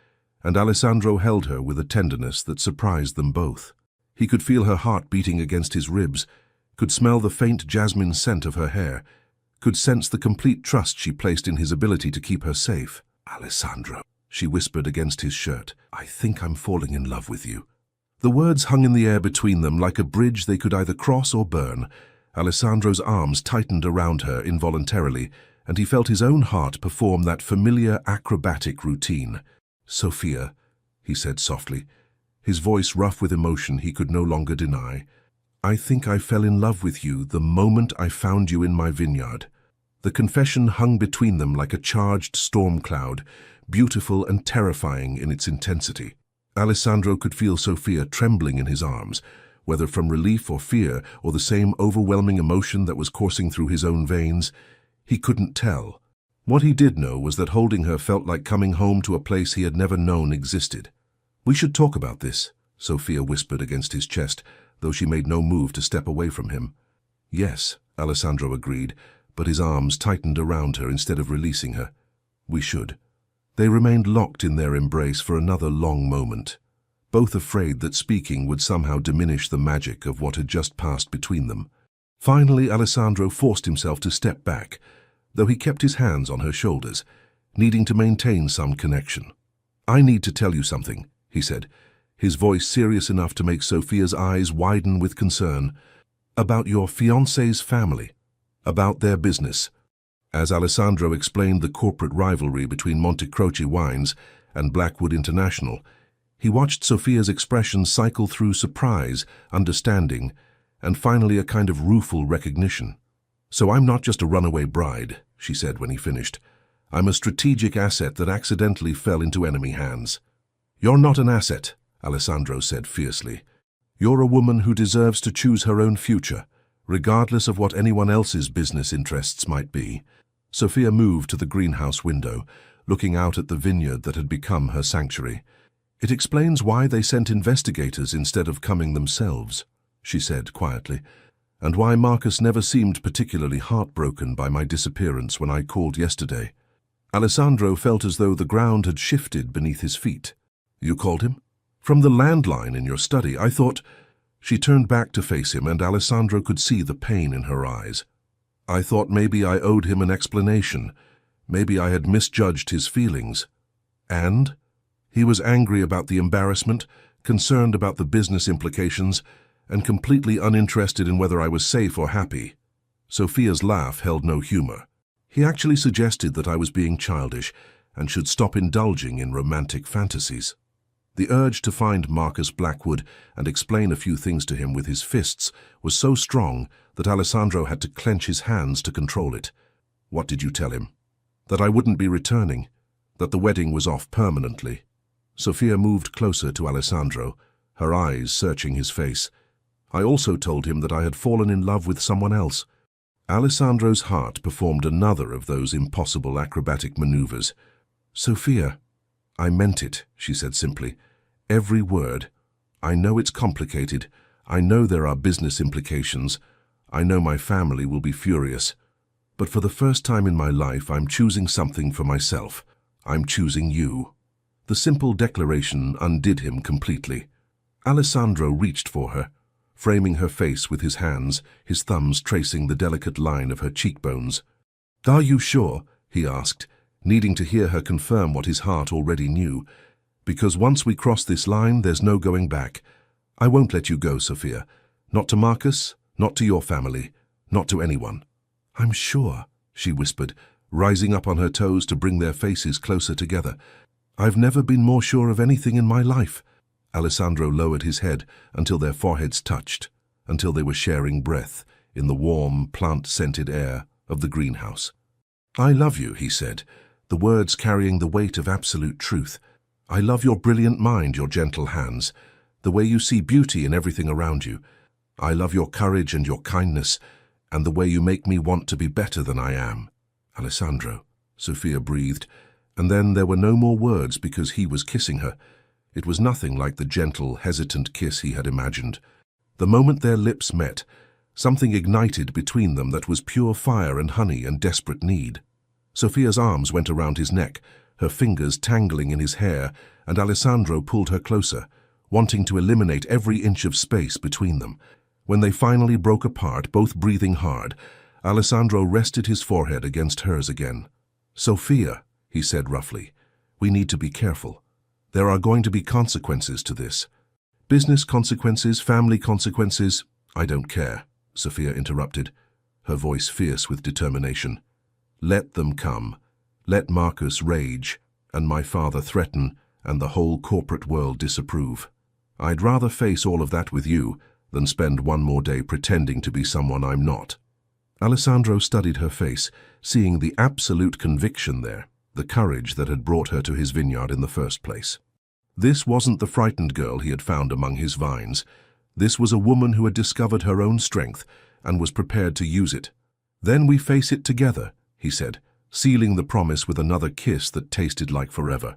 and Alessandro held her with a tenderness that surprised them both. He could feel her heart beating against his ribs, could smell the faint jasmine scent of her hair, could sense the complete trust she placed in his ability to keep her safe. "Alessandro," she whispered against his shirt, "I think I'm falling in love with you." The words hung in the air between them like a bridge they could either cross or burn. Alessandro's arms tightened around her involuntarily, and he felt his own heart perform that familiar acrobatic routine. "Sophia," he said softly, his voice rough with emotion he could no longer deny, "I think I fell in love with you the moment I found you in my vineyard." The confession hung between them like a charged storm cloud, beautiful and terrifying in its intensity. Alessandro could feel Sophia trembling in his arms, whether from relief or fear or the same overwhelming emotion that was coursing through his own veins. He couldn't tell. What he did know was that holding her felt like coming home to a place he had never known existed. "We should talk about this," Sophia whispered against his chest, though she made no move to step away from him. "Yes," Alessandro agreed, but his arms tightened around her instead of releasing her. "We should." They remained locked in their embrace for another long moment, both afraid that speaking would somehow diminish the magic of what had just passed between them. Finally, Alessandro forced himself to step back, though he kept his hands on her shoulders, needing to maintain some connection. "I need to tell you something," he said, his voice serious enough to make Sophia's eyes widen with concern. "About your fiancé's family, about their business." As Alessandro explained the corporate rivalry between Montecroce Wines and Blackwood International, he watched Sophia's expression cycle through surprise, understanding, and finally a kind of rueful recognition. "So I'm not just a runaway bride," she said when he finished. "I'm a strategic asset that accidentally fell into enemy hands." "You're not an asset," Alessandro said fiercely. "You're a woman who deserves to choose her own future, regardless of what anyone else's business interests might be." Sophia moved to the greenhouse window, looking out at the vineyard that had become her sanctuary. It explains why they sent investigators instead of coming themselves, she said quietly, and why Marcus never seemed particularly heartbroken by my disappearance when I called yesterday. Alessandro felt as though the ground had shifted beneath his feet. You called him? From the landline in your study, I thought... She turned back to face him, and Alessandro could see the pain in her eyes. I thought maybe I owed him an explanation. Maybe I had misjudged his feelings. And? He was angry about the embarrassment, concerned about the business implications, and completely uninterested in whether I was safe or happy. Sophia's laugh held no humor. He actually suggested that I was being childish and should stop indulging in romantic fantasies. The urge to find Marcus Blackwood and explain a few things to him with his fists was so strong that Alessandro had to clench his hands to control it. What did you tell him? That I wouldn't be returning, that the wedding was off permanently. Sophia moved closer to Alessandro, her eyes searching his face. I also told him that I had fallen in love with someone else. Alessandro's heart performed another of those impossible acrobatic maneuvers. Sophia, I meant it, she said simply. Every word. I know it's complicated. I know there are business implications. I know my family will be furious. But for the first time in my life, I'm choosing something for myself. I'm choosing you. The simple declaration undid him completely. Alessandro reached for her, framing her face with his hands, his thumbs tracing the delicate line of her cheekbones. Are you sure? He asked, needing to hear her confirm what his heart already knew. Because once we cross this line, there's no going back. I won't let you go, Sophia. Not to Marcus, not to your family, not to anyone. I'm sure, she whispered, rising up on her toes to bring their faces closer together. I've never been more sure of anything in my life. Alessandro lowered his head until their foreheads touched, until they were sharing breath in the warm, plant-scented air of the greenhouse. I love you, he said, the words carrying the weight of absolute truth. I love your brilliant mind, your gentle hands, the way you see beauty in everything around you. I love your courage and your kindness, and the way you make me want to be better than I am. Alessandro, Sophia breathed, and then there were no more words because he was kissing her. It was nothing like the gentle, hesitant kiss he had imagined. The moment their lips met, something ignited between them that was pure fire and honey and desperate need. Sophia's arms went around his neck, her fingers tangling in his hair, and Alessandro pulled her closer, wanting to eliminate every inch of space between them. When they finally broke apart, both breathing hard, Alessandro rested his forehead against hers again. Sophia, he said roughly, we need to be careful. There are going to be consequences to this. Business consequences, family consequences, I don't care, Sophia interrupted, her voice fierce with determination. Let them come. Let Marcus rage, and my father threaten, and the whole corporate world disapprove. I'd rather face all of that with you than spend one more day pretending to be someone I'm not. Alessandro studied her face, seeing the absolute conviction there, the courage that had brought her to his vineyard in the first place. This wasn't the frightened girl he had found among his vines. This was a woman who had discovered her own strength and was prepared to use it. Then we face it together, he said, sealing the promise with another kiss that tasted like forever.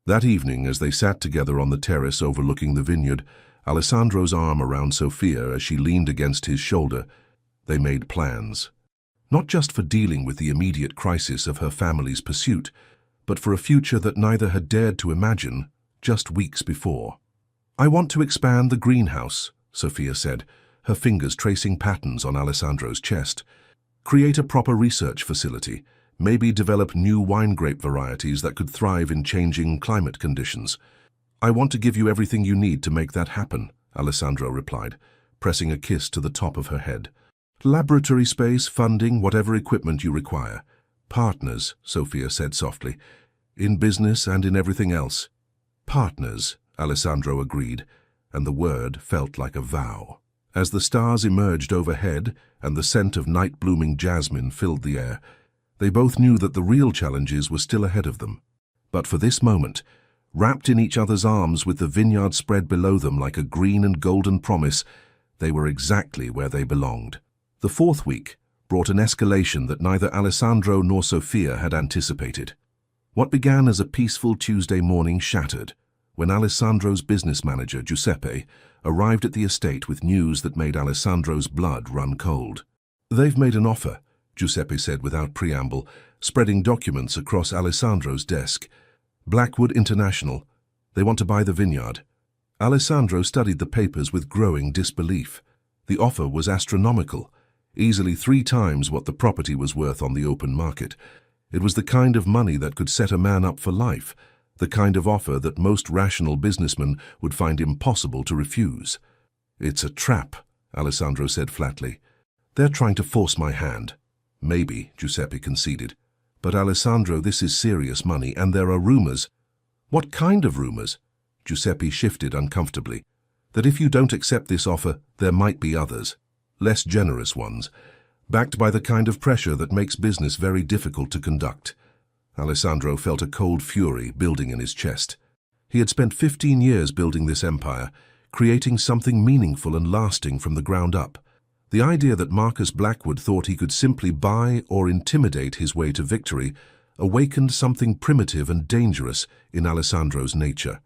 That evening, as they sat together on the terrace overlooking the vineyard, Alessandro's arm around Sophia as she leaned against his shoulder, they made plans. Not just for dealing with the immediate crisis of her family's pursuit, but for a future that neither had dared to imagine just weeks before. I want to expand the greenhouse, Sophia said, her fingers tracing patterns on Alessandro's chest. Create a proper research facility, maybe develop new wine grape varieties that could thrive in changing climate conditions. I want to give you everything you need to make that happen, Alessandro replied, pressing a kiss to the top of her head. Laboratory space, funding, whatever equipment you require. Partners, Sophia said softly, in business and in everything else. Partners, Alessandro agreed, and the word felt like a vow. As the stars emerged overhead and the scent of night-blooming jasmine filled the air, they both knew that the real challenges were still ahead of them. But for this moment, wrapped in each other's arms with the vineyard spread below them like a green and golden promise, they were exactly where they belonged. The fourth week brought an escalation that neither Alessandro nor Sophia had anticipated. What began as a peaceful Tuesday morning shattered when Alessandro's business manager, Giuseppe, arrived at the estate with news that made Alessandro's blood run cold. "They've made an offer," Giuseppe said without preamble, spreading documents across Alessandro's desk. "Blackwood International. They want to buy the vineyard." Alessandro studied the papers with growing disbelief. The offer was astronomical, easily 3 times what the property was worth on the open market. It was the kind of money that could set a man up for life, the kind of offer that most rational businessmen would find impossible to refuse. "It's a trap," Alessandro said flatly. "They're trying to force my hand." "Maybe," Giuseppe conceded. "But Alessandro, this is serious money, and there are rumors." "What kind of rumors?" Giuseppe shifted uncomfortably. "That if you don't accept this offer, there might be others. Less generous ones, backed by the kind of pressure that makes business very difficult to conduct." Alessandro felt a cold fury building in his chest. He had spent 15 years building this empire, creating something meaningful and lasting from the ground up. The idea that Marcus Blackwood thought he could simply buy or intimidate his way to victory awakened something primitive and dangerous in Alessandro's nature.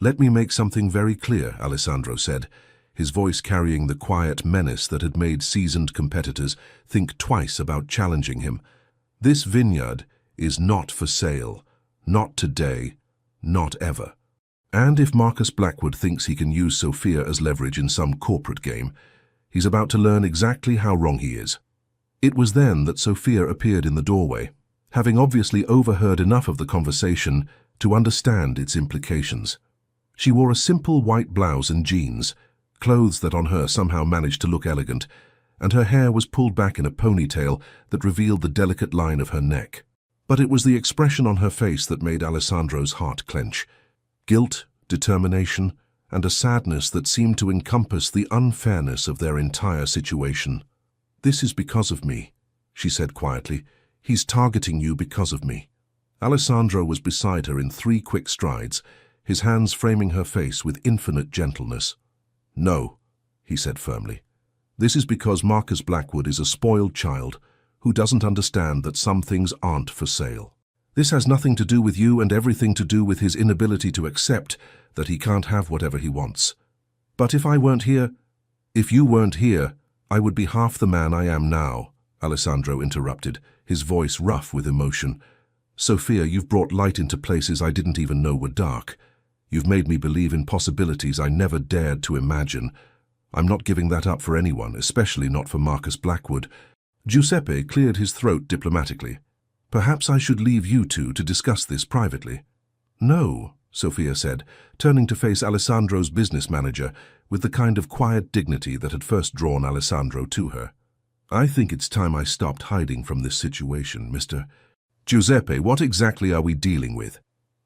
"Let me make something very clear," Alessandro said, his voice carrying the quiet menace that had made seasoned competitors think twice about challenging him. "This vineyard is not for sale. Not today. Not ever. And if Marcus Blackwood thinks he can use Sophia as leverage in some corporate game, he's about to learn exactly how wrong he is." It was then that Sophia appeared in the doorway, having obviously overheard enough of the conversation to understand its implications. She wore a simple white blouse and jeans, clothes that on her somehow managed to look elegant, and her hair was pulled back in a ponytail that revealed the delicate line of her neck. But it was the expression on her face that made Alessandro's heart clench. Guilt, determination, and a sadness that seemed to encompass the unfairness of their entire situation. "This is because of me," she said quietly. "He's targeting you because of me." Alessandro was beside her in 3 quick strides, his hands framing her face with infinite gentleness. "No," he said firmly. "This is because Marcus Blackwood is a spoiled child who doesn't understand that some things aren't for sale. This has nothing to do with you and everything to do with his inability to accept that he can't have whatever he wants. But if you weren't here, I would be half the man I am now," Alessandro interrupted, his voice rough with emotion. "Sophia, you've brought light into places I didn't even know were dark. You've made me believe in possibilities I never dared to imagine. I'm not giving that up for anyone, especially not for Marcus Blackwood." Giuseppe cleared his throat diplomatically. "Perhaps I should leave you two to discuss this privately." "No," Sophia said, turning to face Alessandro's business manager with the kind of quiet dignity that had first drawn Alessandro to her. "I think it's time I stopped hiding from this situation, Mr. Giuseppe, what exactly are we dealing with?"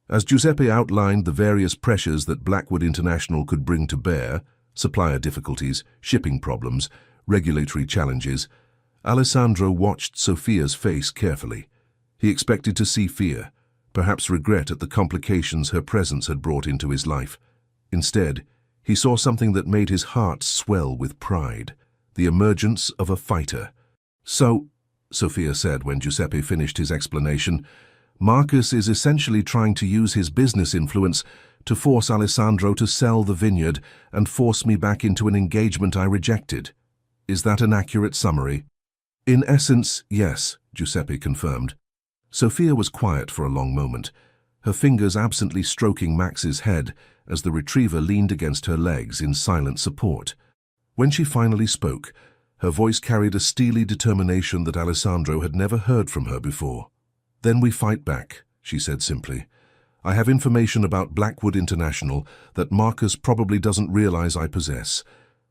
As Giuseppe outlined the various pressures that Blackwood International could bring to bear, supplier difficulties, shipping problems, regulatory challenges, Alessandro watched Sophia's face carefully. He expected to see fear, perhaps regret at the complications her presence had brought into his life. Instead, he saw something that made his heart swell with pride, the emergence of a fighter. "So," Sophia said when Giuseppe finished his explanation, "Marcus is essentially trying to use his business influence to force Alessandro to sell the vineyard and force me back into an engagement I rejected. Is that an accurate summary?" "In essence, yes," Giuseppe confirmed. Sophia was quiet for a long moment, her fingers absently stroking Max's head as the retriever leaned against her legs in silent support. When she finally spoke, her voice carried a steely determination that Alessandro had never heard from her before. "Then we fight back," she said simply. "I have information about Blackwood International that Marcus probably doesn't realize I possess.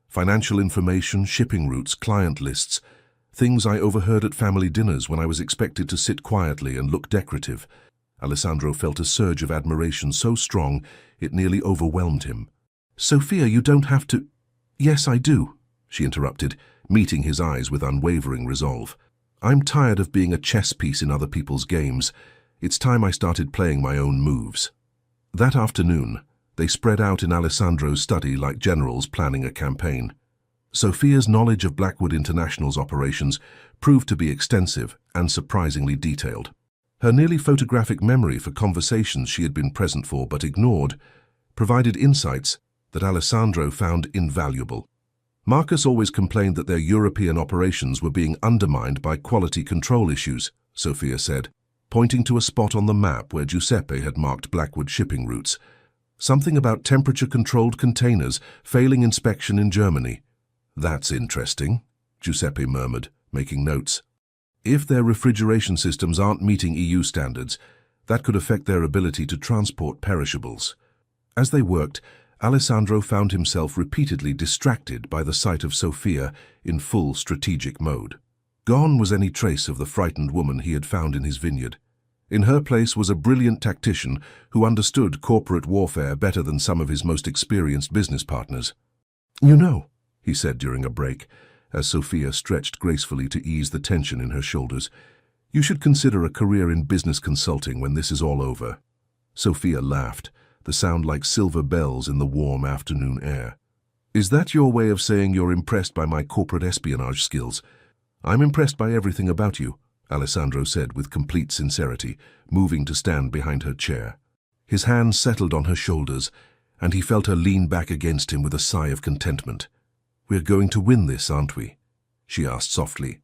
Financial information, shipping routes, client lists, things I overheard at family dinners when I was expected to sit quietly and look decorative." Alessandro felt a surge of admiration so strong it nearly overwhelmed him. "Sophia, you don't have to—" "Yes, I do," she interrupted, meeting his eyes with unwavering resolve. "I'm tired of being a chess piece in other people's games. It's time I started playing my own moves." That afternoon, they spread out in Alessandro's study like generals planning a campaign. Sophia's knowledge of Blackwood International's operations proved to be extensive and surprisingly detailed. Her nearly photographic memory for conversations she had been present for but ignored provided insights that Alessandro found invaluable. Marcus always complained that their European operations were being undermined by quality control issues, Sophia said, pointing to a spot on the map where Giuseppe had marked Blackwood shipping routes. Something about temperature-controlled containers failing inspection in Germany. That's interesting, Giuseppe murmured, making notes. If their refrigeration systems aren't meeting EU standards, that could affect their ability to transport perishables. As they worked, Alessandro found himself repeatedly distracted by the sight of Sophia in full strategic mode. Gone was any trace of the frightened woman he had found in his vineyard. In her place was a brilliant tactician who understood corporate warfare better than some of his most experienced business partners. "You know," he said during a break, as Sophia stretched gracefully to ease the tension in her shoulders, "you should consider a career in business consulting when this is all over." Sophia laughed, the sound like silver bells in the warm afternoon air. "Is that your way of saying you're impressed by my corporate espionage skills?" "I'm impressed by everything about you," Alessandro said with complete sincerity, moving to stand behind her chair. His hands settled on her shoulders, and he felt her lean back against him with a sigh of contentment. "We're going to win this, aren't we?" she asked softly.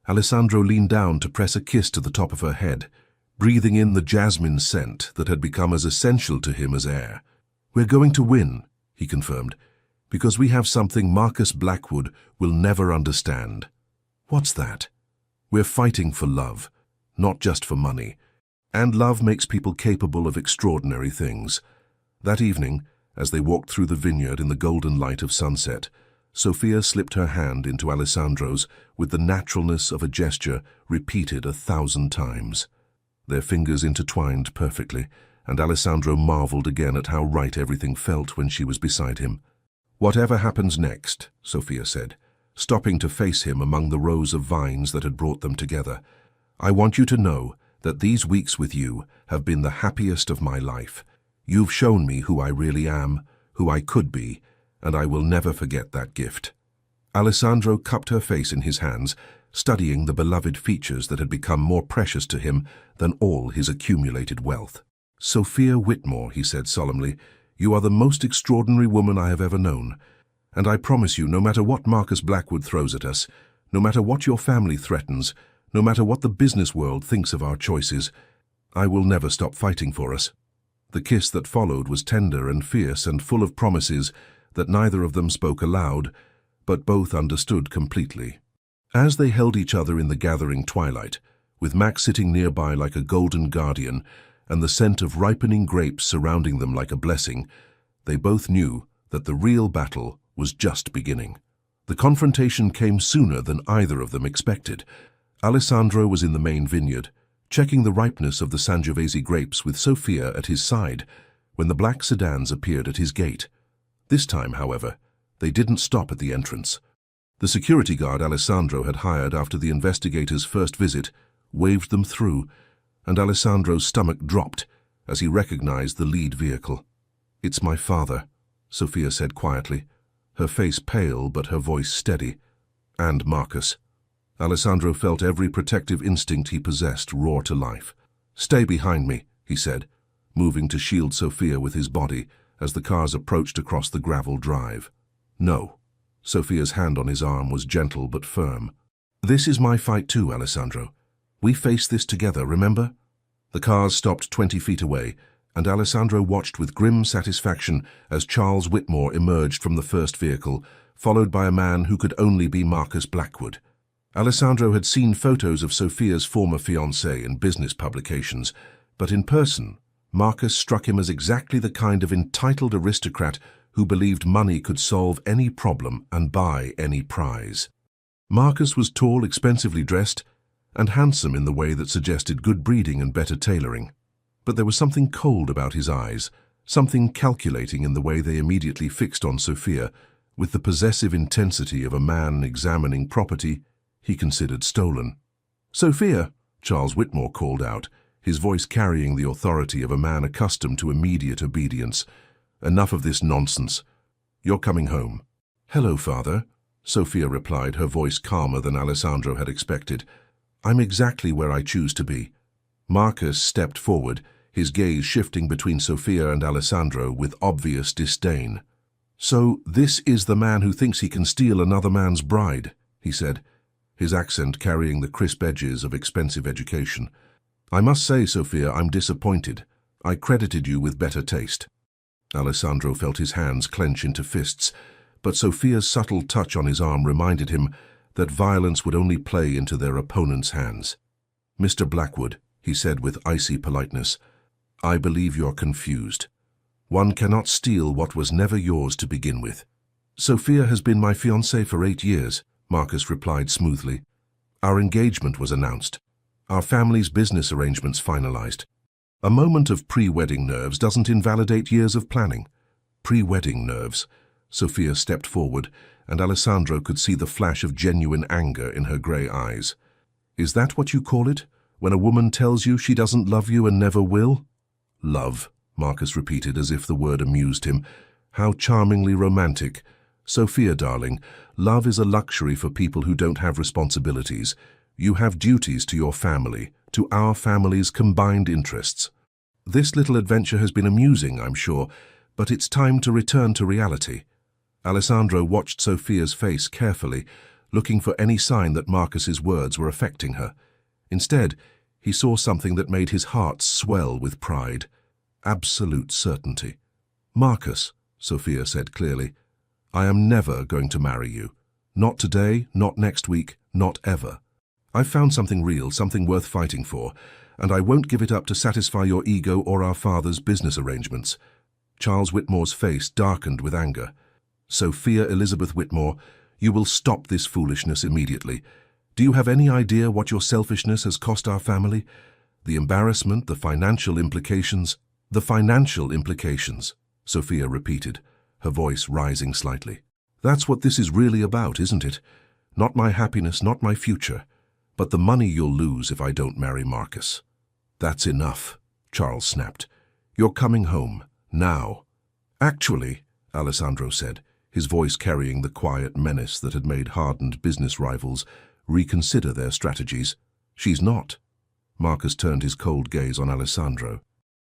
Alessandro leaned down to press a kiss to the top of her head, breathing in the jasmine scent that had become as essential to him as air. "We're going to win," he confirmed, "because we have something Marcus Blackwood will never understand." "What's that?" "We're fighting for love, not just for money. And love makes people capable of extraordinary things." That evening, as they walked through the vineyard in the golden light of sunset, Sophia slipped her hand into Alessandro's with the naturalness of a gesture repeated 1,000 times. Their fingers intertwined perfectly, and Alessandro marveled again at how right everything felt when she was beside him. "Whatever happens next," Sophia said, stopping to face him among the rows of vines that had brought them together, "I want you to know that these weeks with you have been the happiest of my life. You've shown me who I really am, who I could be, and I will never forget that gift." Alessandro cupped her face in his hands, studying the beloved features that had become more precious to him than all his accumulated wealth. "Sophia Whitmore," he said solemnly, "you are the most extraordinary woman I have ever known. And I promise you, no matter what Marcus Blackwood throws at us, no matter what your family threatens, no matter what the business world thinks of our choices, I will never stop fighting for us." The kiss that followed was tender and fierce and full of promises that neither of them spoke aloud, but both understood completely. As they held each other in the gathering twilight, with Max sitting nearby like a golden guardian and the scent of ripening grapes surrounding them like a blessing, they both knew that the real battle was just beginning. The confrontation came sooner than either of them expected. Alessandro was in the main vineyard, checking the ripeness of the Sangiovese grapes with Sophia at his side, when the black sedans appeared at his gate. This time, however, they didn't stop at the entrance. The security guard Alessandro had hired after the investigators' first visit waved them through, and Alessandro's stomach dropped as he recognized the lead vehicle. "It's my father," Sophia said quietly, her face pale but her voice steady. "And Marcus." Alessandro felt every protective instinct he possessed roar to life. "Stay behind me," he said, moving to shield Sophia with his body as the cars approached across the gravel drive. "No." Sophia's hand on his arm was gentle but firm. "This is my fight too, Alessandro. We faced this together, remember?" The cars stopped 20 feet away, and Alessandro watched with grim satisfaction as Charles Whitmore emerged from the first vehicle, followed by a man who could only be Marcus Blackwood. Alessandro had seen photos of Sophia's former fiancé in business publications, but in person, Marcus struck him as exactly the kind of entitled aristocrat who believed money could solve any problem and buy any prize. Marcus was tall, expensively dressed, and handsome in the way that suggested good breeding and better tailoring. But there was something cold about his eyes, something calculating in the way they immediately fixed on Sophia, with the possessive intensity of a man examining property he considered stolen. "Sophia," Charles Whitmore called out, his voice carrying the authority of a man accustomed to immediate obedience. "Enough of this nonsense. You're coming home." "Hello, Father," Sophia replied, her voice calmer than Alessandro had expected. "I'm exactly where I choose to be." Marcus stepped forward, his gaze shifting between Sophia and Alessandro with obvious disdain. "So this is the man who thinks he can steal another man's bride," he said, his accent carrying the crisp edges of expensive education. "I must say, Sophia, I'm disappointed. I credited you with better taste." Alessandro felt his hands clench into fists, but Sophia's subtle touch on his arm reminded him that violence would only play into their opponent's hands. "Mr. Blackwood," he said with icy politeness, "I believe you're confused. One cannot steal what was never yours to begin with." "Sophia has been my fiancée for 8 years, Marcus replied smoothly. "Our engagement was announced. Our family's business arrangements finalized. A moment of pre-wedding nerves doesn't invalidate years of planning." "Pre-wedding nerves." Sophia stepped forward, and Alessandro could see the flash of genuine anger in her grey eyes. "Is that what you call it, when a woman tells you she doesn't love you and never will?" "Love," Marcus repeated as if the word amused him. "How charmingly romantic. Sophia, darling, love is a luxury for people who don't have responsibilities. You have duties to your family, to our family's combined interests. This little adventure has been amusing, I'm sure, but it's time to return to reality." Alessandro watched Sophia's face carefully, looking for any sign that Marcus's words were affecting her. Instead, he saw something that made his heart swell with pride. Absolute certainty. "Marcus," Sophia said clearly, "I am never going to marry you. Not today, not next week, not ever. I've found something real, something worth fighting for, and I won't give it up to satisfy your ego or our father's business arrangements." Charles Whitmore's face darkened with anger. "Sophia Elizabeth Whitmore, you will stop this foolishness immediately. Do you have any idea what your selfishness has cost our family? The embarrassment, the financial implications." "The financial implications," Sophia repeated, her voice rising slightly. "That's what this is really about, isn't it? Not my happiness, not my future, but the money you'll lose if I don't marry Marcus." "That's enough," Charles snapped. "You're coming home, now." "Actually," Alessandro said, his voice carrying the quiet menace that had made hardened business rivals reconsider their strategies, "she's not." Marcus turned his cold gaze on Alessandro.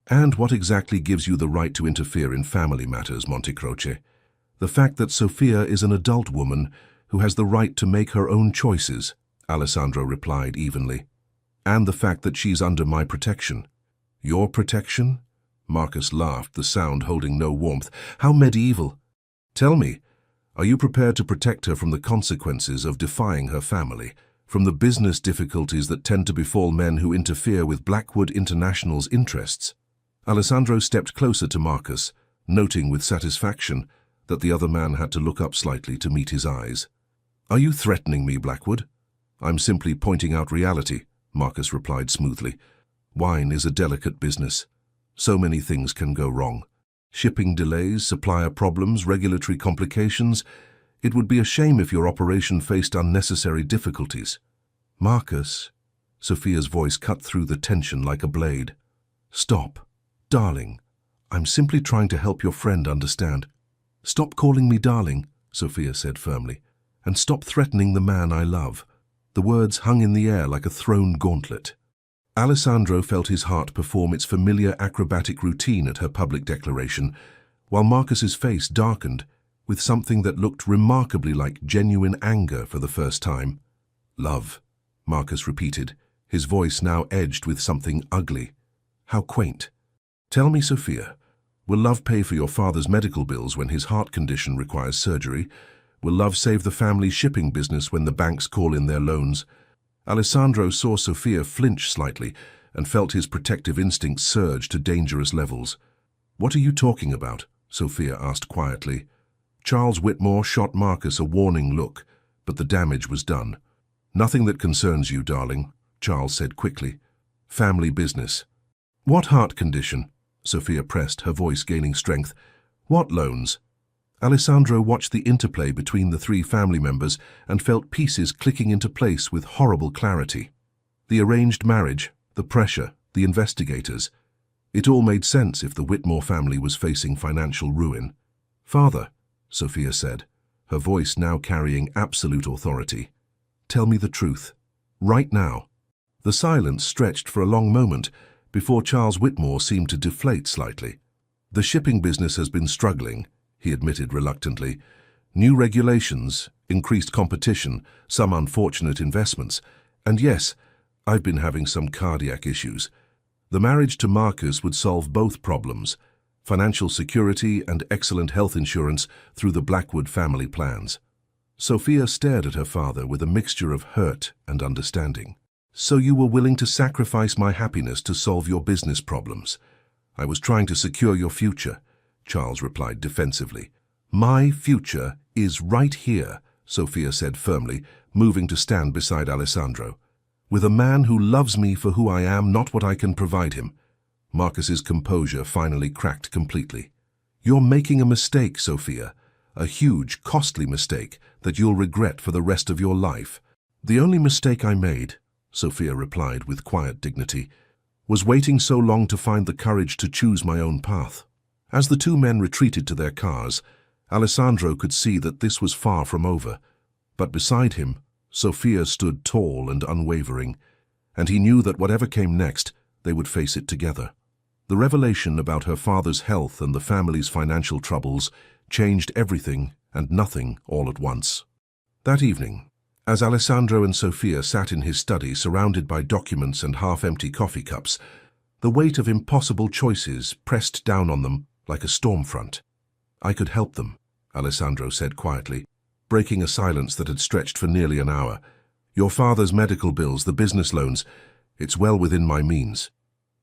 "And what exactly gives you the right to interfere in family matters, Montecroce? The fact that Sophia is an adult woman who has the right to make her own choices," Alessandro replied evenly. "And the fact that she's under my protection." "Your protection?" Marcus laughed, the sound holding no warmth. "How medieval. Tell me, are you prepared to protect her from the consequences of defying her family, from the business difficulties that tend to befall men who interfere with Blackwood International's interests?" Alessandro stepped closer to Marcus, noting with satisfaction that the other man had to look up slightly to meet his eyes. "Are you threatening me, Blackwood?" "I'm simply pointing out reality," Marcus replied smoothly. "Wine is a delicate business. So many things can go wrong. Shipping delays, supplier problems, regulatory complications. It would be a shame if your operation faced unnecessary difficulties." "Marcus," Sophia's voice cut through the tension like a blade. "Stop. Darling, I'm simply trying to help your friend understand." "Stop calling me darling," Sophia said firmly, "and stop threatening the man I love." The words hung in the air like a thrown gauntlet. Alessandro felt his heart perform its familiar acrobatic routine at her public declaration, while Marcus's face darkened with something that looked remarkably like genuine anger for the first time. "Love," Marcus repeated, his voice now edged with something ugly. How quaint. "Tell me, Sophia, will love pay for your father's medical bills when his heart condition requires surgery? Will love save the family's shipping business when the banks call in their loans?" Alessandro saw Sophia flinch slightly and felt his protective instincts surge to dangerous levels. "What are you talking about?" Sophia asked quietly. Charles Whitmore shot Marcus a warning look, but the damage was done. "Nothing that concerns you, darling," Charles said quickly. "Family business." "What heart condition?" Sophia pressed, her voice gaining strength. "What loans?" Alessandro watched the interplay between the three family members and felt pieces clicking into place with horrible clarity. The arranged marriage, the pressure, the investigators. It all made sense if the Whitmore family was facing financial ruin. "Father," Sophia said, her voice now carrying absolute authority, "tell me the truth. Right now." The silence stretched for a long moment, before Charles Whitmore seemed to deflate slightly. "The shipping business has been struggling," he admitted reluctantly. "New regulations, increased competition, some unfortunate investments, and yes, I've been having some cardiac issues. The marriage to Marcus would solve both problems, financial security and excellent health insurance through the Blackwood family plans." Sophia stared at her father with a mixture of hurt and understanding. "So you were willing to sacrifice my happiness to solve your business problems?" "I was trying to secure your future," Charles replied defensively. "My future is right here," Sophia said firmly, moving to stand beside Alessandro. "With a man who loves me for who I am, not what I can provide him." Marcus's composure finally cracked completely. "You're making a mistake, Sophia. A huge, costly mistake that you'll regret for the rest of your life." "The only mistake I made," Sophia replied with quiet dignity, "was waiting so long to find the courage to choose my own path." As the two men retreated to their cars, Alessandro could see that this was far from over. But beside him, Sophia stood tall and unwavering, and he knew that whatever came next, they would face it together. The revelation about her father's health and the family's financial troubles changed everything and nothing all at once. That evening, as Alessandro and Sophia sat in his study surrounded by documents and half-empty coffee cups, the weight of impossible choices pressed down on them like a storm front. "I could help them," Alessandro said quietly, breaking a silence that had stretched for nearly an hour. "Your father's medical bills, the business loans, it's well within my means."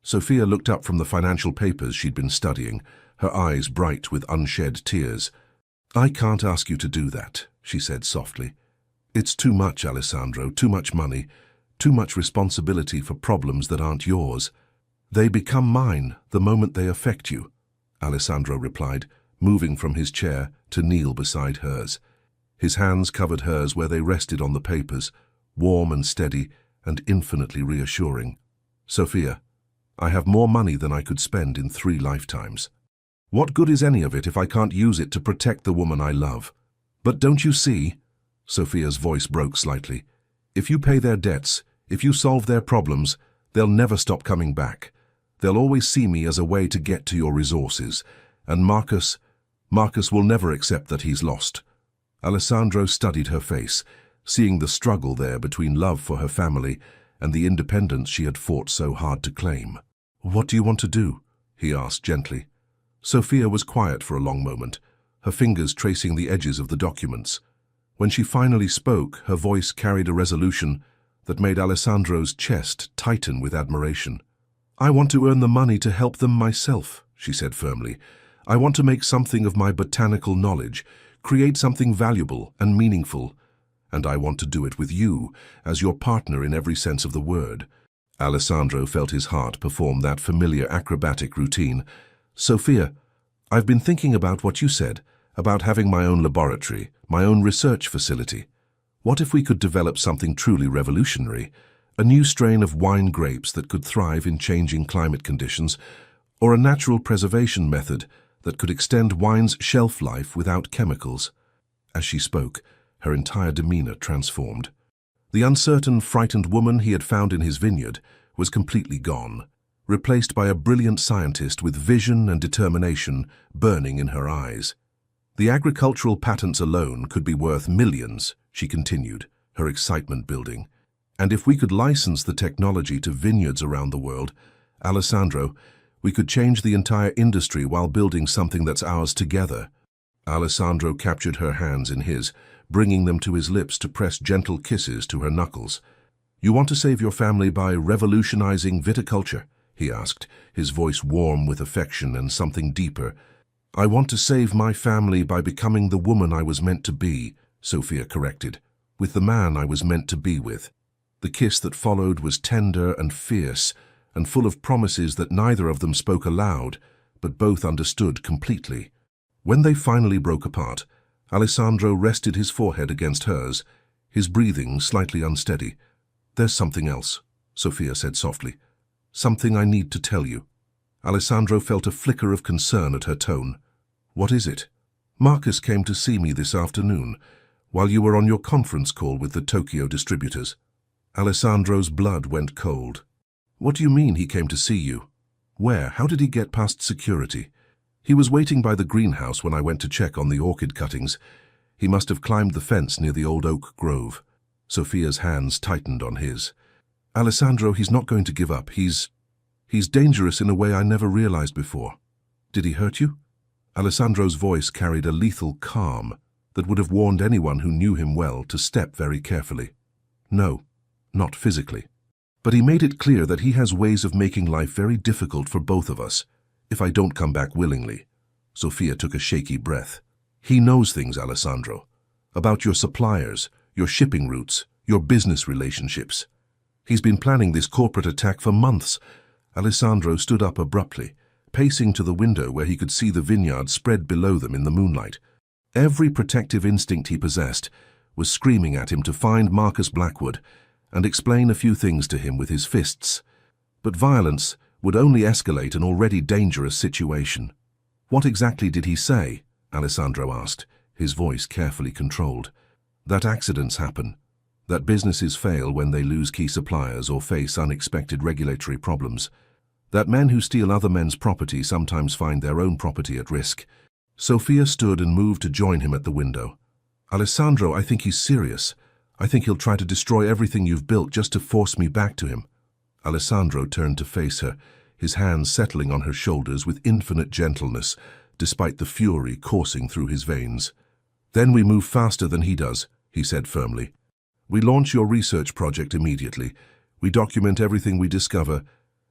Sophia looked up from the financial papers she'd been studying, her eyes bright with unshed tears. "I can't ask you to do that," she said softly. "It's too much, Alessandro, too much money, too much responsibility for problems that aren't yours." "They become mine the moment they affect you," Alessandro replied, moving from his chair to kneel beside hers. His hands covered hers where they rested on the papers, warm and steady and infinitely reassuring. "Sophia, I have more money than I could spend in 3 lifetimes. What good is any of it if I can't use it to protect the woman I love? But don't you see?" Sophia's voice broke slightly. "If you pay their debts, if you solve their problems, they'll never stop coming back. They'll always see me as a way to get to your resources. And Marcus will never accept that he's lost." Alessandro studied her face, seeing the struggle there between love for her family and the independence she had fought so hard to claim. "What do you want to do?" he asked gently. Sophia was quiet for a long moment, her fingers tracing the edges of the documents. When she finally spoke, her voice carried a resolution that made Alessandro's chest tighten with admiration. "I want to earn the money to help them myself," she said firmly. "I want to make something of my botanical knowledge, create something valuable and meaningful. And I want to do it with you, as your partner in every sense of the word." Alessandro felt his heart perform that familiar acrobatic routine. "Sophia, I've been thinking about what you said, about having my own laboratory, my own research facility. What if we could develop something truly revolutionary? A new strain of wine grapes that could thrive in changing climate conditions, or a natural preservation method that could extend wine's shelf life without chemicals." As she spoke, her entire demeanor transformed. The uncertain, frightened woman he had found in his vineyard was completely gone, replaced by a brilliant scientist with vision and determination burning in her eyes. "The agricultural patents alone could be worth millions," she continued, her excitement building. "And if we could license the technology to vineyards around the world, Alessandro, we could change the entire industry while building something that's ours together." Alessandro captured her hands in his, bringing them to his lips to press gentle kisses to her knuckles. "You want to save your family by revolutionizing viticulture?" he asked, his voice warm with affection and something deeper. "I want to save my family by becoming the woman I was meant to be," Sophia corrected, "with the man I was meant to be with." The kiss that followed was tender and fierce, and full of promises that neither of them spoke aloud, but both understood completely. When they finally broke apart, Alessandro rested his forehead against hers, his breathing slightly unsteady. "There's something else," Sophia said softly. "Something I need to tell you." Alessandro felt a flicker of concern at her tone. "What is it?" "Marcus came to see me this afternoon, while you were on your conference call with the Tokyo distributors." Alessandro's blood went cold. What do you mean he came to see you? Where? How did he get past security? He was waiting by the greenhouse when I went to check on the orchid cuttings. He must have climbed the fence near the old oak grove. Sophia's hands tightened on his. Alessandro, he's not going to give up. He's dangerous in a way I never realized before. Did he hurt you? Alessandro's voice carried a lethal calm that would have warned anyone who knew him well to step very carefully. No, not physically. But he made it clear that he has ways of making life very difficult for both of us, if I don't come back willingly. Sophia took a shaky breath. He knows things, Alessandro, about your suppliers, your shipping routes, your business relationships. He's been planning this corporate attack for months. Alessandro stood up abruptly, pacing to the window where he could see the vineyard spread below them in the moonlight. Every protective instinct he possessed was screaming at him to find Marcus Blackwood and explain a few things to him with his fists. But violence would only escalate an already dangerous situation. What exactly did he say? Alessandro asked, his voice carefully controlled. That accidents happen, that businesses fail when they lose key suppliers or face unexpected regulatory problems, that men who steal other men's property sometimes find their own property at risk. Sophia stood and moved to join him at the window. Alessandro, I think he's serious. I think he'll try to destroy everything you've built just to force me back to him. Alessandro turned to face her, his hands settling on her shoulders with infinite gentleness, despite the fury coursing through his veins. Then we move faster than he does, he said firmly. We launch your research project immediately. We document everything we discover,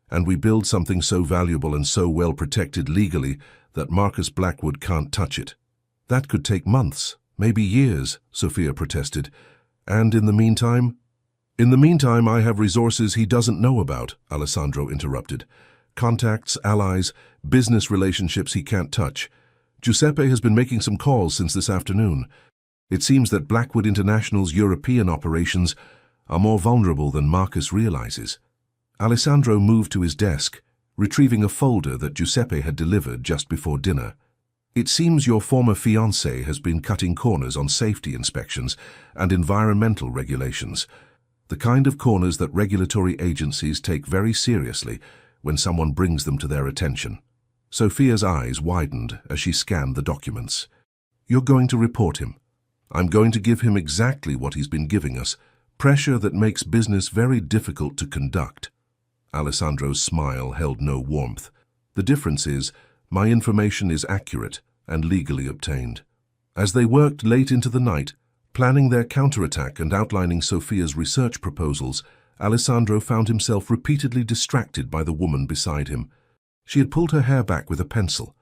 and we build something so valuable and so well protected legally that Marcus Blackwood can't touch it. That could take months, maybe years, Sophia protested. And in the meantime? In the meantime, I have resources he doesn't know about, Alessandro interrupted. Contacts, allies, business relationships he can't touch. Giuseppe has been making some calls since this afternoon. It seems that Blackwood International's European operations are more vulnerable than Marcus realizes. Alessandro moved to his desk, retrieving a folder that Giuseppe had delivered just before dinner. It seems your former fiancé has been cutting corners on safety inspections and environmental regulations, the kind of corners that regulatory agencies take very seriously when someone brings them to their attention. Sophia's eyes widened as she scanned the documents. You're going to report him. I'm going to give him exactly what he's been giving us, pressure that makes business very difficult to conduct. Alessandro's smile held no warmth. The difference is, my information is accurate and legally obtained. As they worked late into the night, planning their counterattack and outlining Sophia's research proposals, Alessandro found himself repeatedly distracted by the woman beside him. She had pulled her hair back with a pencil,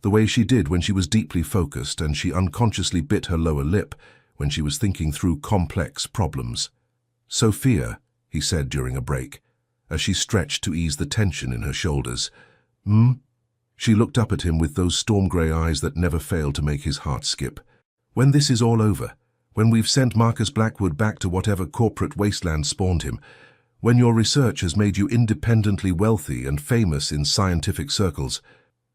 the way she did when she was deeply focused, and she unconsciously bit her lower lip when she was thinking through complex problems. Sophia, he said during a break, as she stretched to ease the tension in her shoulders. She looked up at him with those storm-grey eyes that never failed to make his heart skip. When this is all over, when we've sent Marcus Blackwood back to whatever corporate wasteland spawned him, when your research has made you independently wealthy and famous in scientific circles.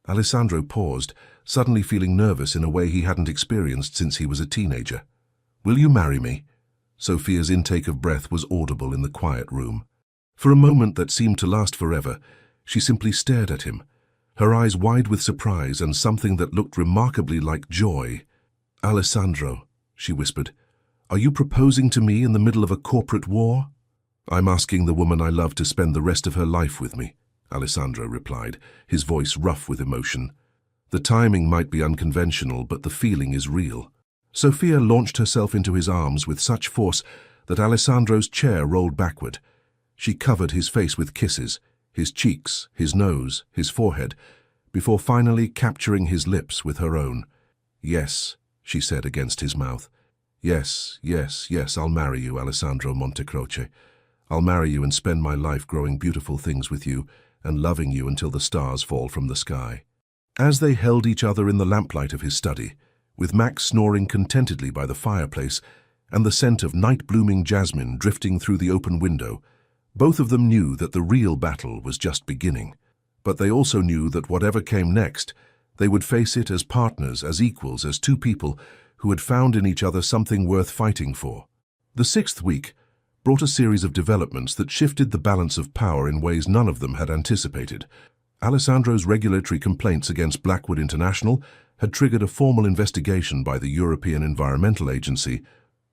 Alessandro paused, suddenly feeling nervous in a way he hadn't experienced since he was a teenager. Will you marry me? Sophia's intake of breath was audible in the quiet room. For a moment that seemed to last forever, she simply stared at him, her eyes wide with surprise and something that looked remarkably like joy. Alessandro, she whispered, are you proposing to me in the middle of a corporate war? I'm asking the woman I love to spend the rest of her life with me, Alessandro replied, his voice rough with emotion. The timing might be unconventional, but the feeling is real. Sophia launched herself into his arms with such force that Alessandro's chair rolled backward. She covered his face with kisses, his cheeks, his nose, his forehead, before finally capturing his lips with her own. Yes, she said against his mouth. Yes, yes, yes, I'll marry you, Alessandro Montecroce. I'll marry you and spend my life growing beautiful things with you and loving you until the stars fall from the sky. As they held each other in the lamplight of his study, with Max snoring contentedly by the fireplace and the scent of night-blooming jasmine drifting through the open window, both of them knew that the real battle was just beginning. But they also knew that whatever came next, they would face it as partners, as equals, as two people who had found in each other something worth fighting for. The 6th week, brought a series of developments that shifted the balance of power in ways none of them had anticipated. Alessandro's regulatory complaints against Blackwood International had triggered a formal investigation by the European Environmental Agency,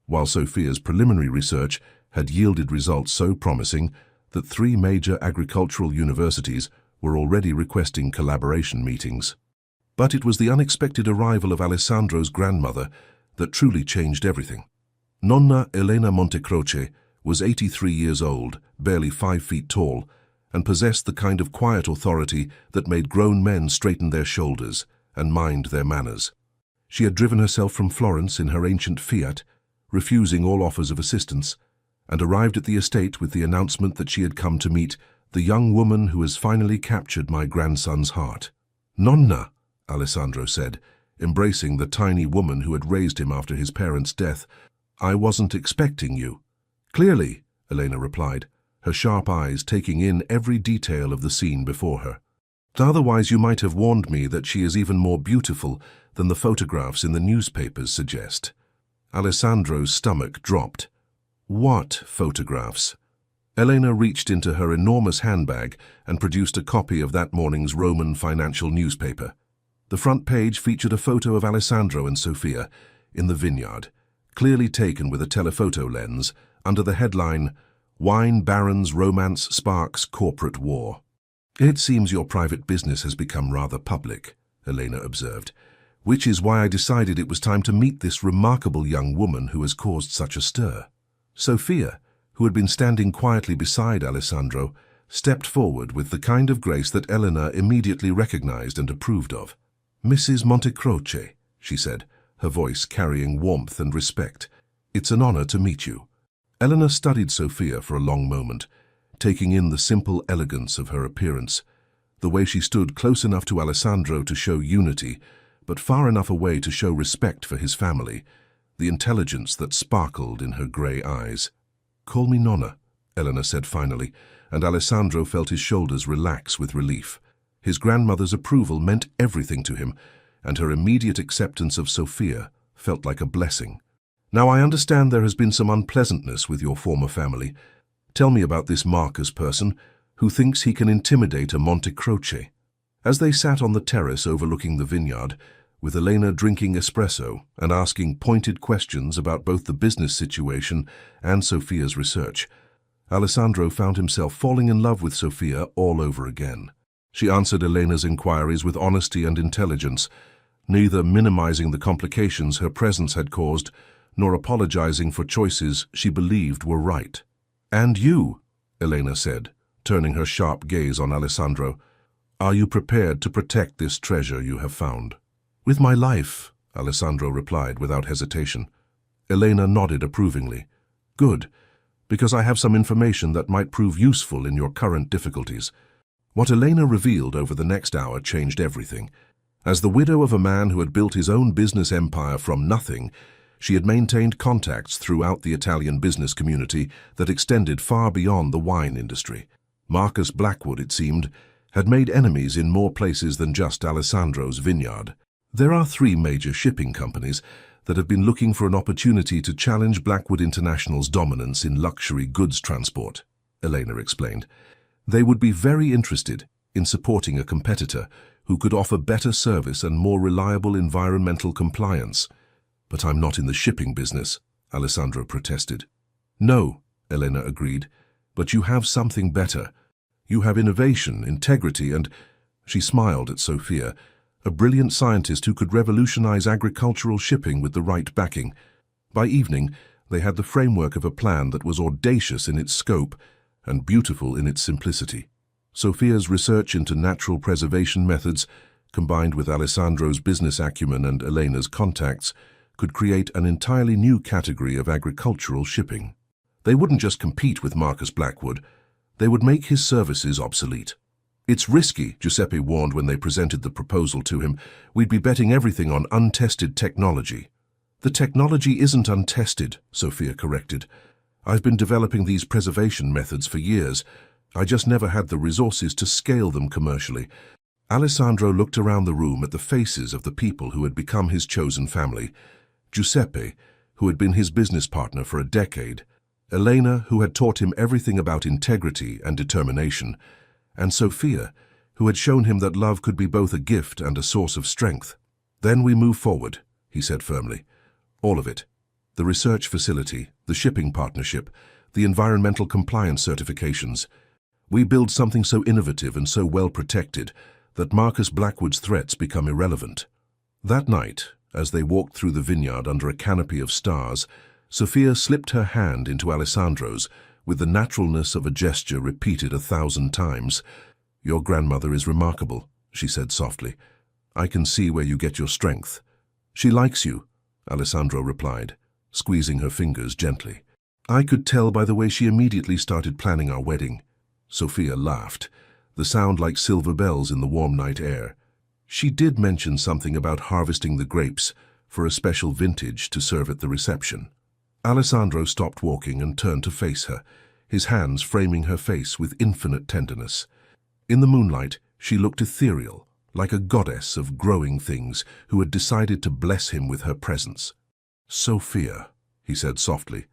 while Sophia's preliminary research had yielded results so promising that 3 major agricultural universities were already requesting collaboration meetings. But it was the unexpected arrival of Alessandro's grandmother that truly changed everything. Nonna Elena Montecroce was 83 years old, barely 5 feet tall, and possessed the kind of quiet authority that made grown men straighten their shoulders and mind their manners. She had driven herself from Florence in her ancient Fiat, refusing all offers of assistance, and arrived at the estate with the announcement that she had come to meet the young woman who has finally captured my grandson's heart. "Nonna," Alessandro said, embracing the tiny woman who had raised him after his parents' death, "I wasn't expecting you." "Clearly," Elena replied, her sharp eyes taking in every detail of the scene before her. "Otherwise you might have warned me that she is even more beautiful than the photographs in the newspapers suggest." Alessandro's stomach dropped. "What photographs?" Elena reached into her enormous handbag and produced a copy of that morning's Roman financial newspaper. The front page featured a photo of Alessandro and Sophia in the vineyard, clearly taken with a telephoto lens, under the headline, "Wine Barons Romance Sparks Corporate War." "It seems your private business has become rather public," Elena observed, "which is why I decided it was time to meet this remarkable young woman who has caused such a stir." Sophia, who had been standing quietly beside Alessandro, stepped forward with the kind of grace that Elena immediately recognized and approved of. "Mrs. Montecroce," she said, her voice carrying warmth and respect, "it's an honor to meet you." Elena studied Sophia for a long moment, taking in the simple elegance of her appearance, the way she stood close enough to Alessandro to show unity, but far enough away to show respect for his family, the intelligence that sparkled in her grey eyes. "Call me Nonna," Elena said finally, and Alessandro felt his shoulders relax with relief. His grandmother's approval meant everything to him, and her immediate acceptance of Sophia felt like a blessing. "Now I understand there has been some unpleasantness with your former family. Tell me about this Marcus person who thinks he can intimidate a Montecroce." As they sat on the terrace overlooking the vineyard, with Elena drinking espresso and asking pointed questions about both the business situation and Sophia's research, Alessandro found himself falling in love with Sophia all over again. She answered Elena's inquiries with honesty and intelligence, neither minimizing the complications her presence had caused, nor apologizing for choices she believed were right. "And you," Elena said, turning her sharp gaze on Alessandro, "are you prepared to protect this treasure you have found?" "With my life," Alessandro replied without hesitation. Elena nodded approvingly. "Good, because I have some information that might prove useful in your current difficulties." What Elena revealed over the next hour changed everything. As the widow of a man who had built his own business empire from nothing, she had maintained contacts throughout the Italian business community that extended far beyond the wine industry. Marcus Blackwood, it seemed, had made enemies in more places than just Alessandro's vineyard. "There are 3 major shipping companies that have been looking for an opportunity to challenge Blackwood International's dominance in luxury goods transport," Elena explained. "They would be very interested in supporting a competitor who could offer better service and more reliable environmental compliance." "But I'm not in the shipping business," Alessandro protested. "No," Elena agreed, "but you have something better. You have innovation, integrity, and—" She smiled at Sophia, a brilliant scientist who could revolutionize agricultural shipping with the right backing. By evening, they had the framework of a plan that was audacious in its scope and beautiful in its simplicity. Sophia's research into natural preservation methods, combined with Alessandro's business acumen and Elena's contacts, could create an entirely new category of agricultural shipping. They wouldn't just compete with Marcus Blackwood, they would make his services obsolete. "It's risky," Giuseppe warned when they presented the proposal to him. "We'd be betting everything on untested technology." "The technology isn't untested," Sophia corrected. "I've been developing these preservation methods for years. I just never had the resources to scale them commercially." Alessandro looked around the room at the faces of the people who had become his chosen family. Giuseppe, who had been his business partner for a decade, Elena, who had taught him everything about integrity and determination, and Sophia, who had shown him that love could be both a gift and a source of strength. "Then we move forward," he said firmly. "All of it. The research facility, the shipping partnership, the environmental compliance certifications. We build something so innovative and so well protected that Marcus Blackwood's threats become irrelevant." That night, as they walked through the vineyard under a canopy of stars, Sophia slipped her hand into Alessandro's with the naturalness of a gesture repeated 1,000 times. "Your grandmother is remarkable," she said softly. "I can see where you get your strength." "She likes you," Alessandro replied, squeezing her fingers gently. "I could tell by the way she immediately started planning our wedding." Sophia laughed, the sound like silver bells in the warm night air. "She did mention something about harvesting the grapes for a special vintage to serve at the reception." Alessandro stopped walking and turned to face her, his hands framing her face with infinite tenderness. In the moonlight, she looked ethereal, like a goddess of growing things who had decided to bless him with her presence. "Sophia," he said softly,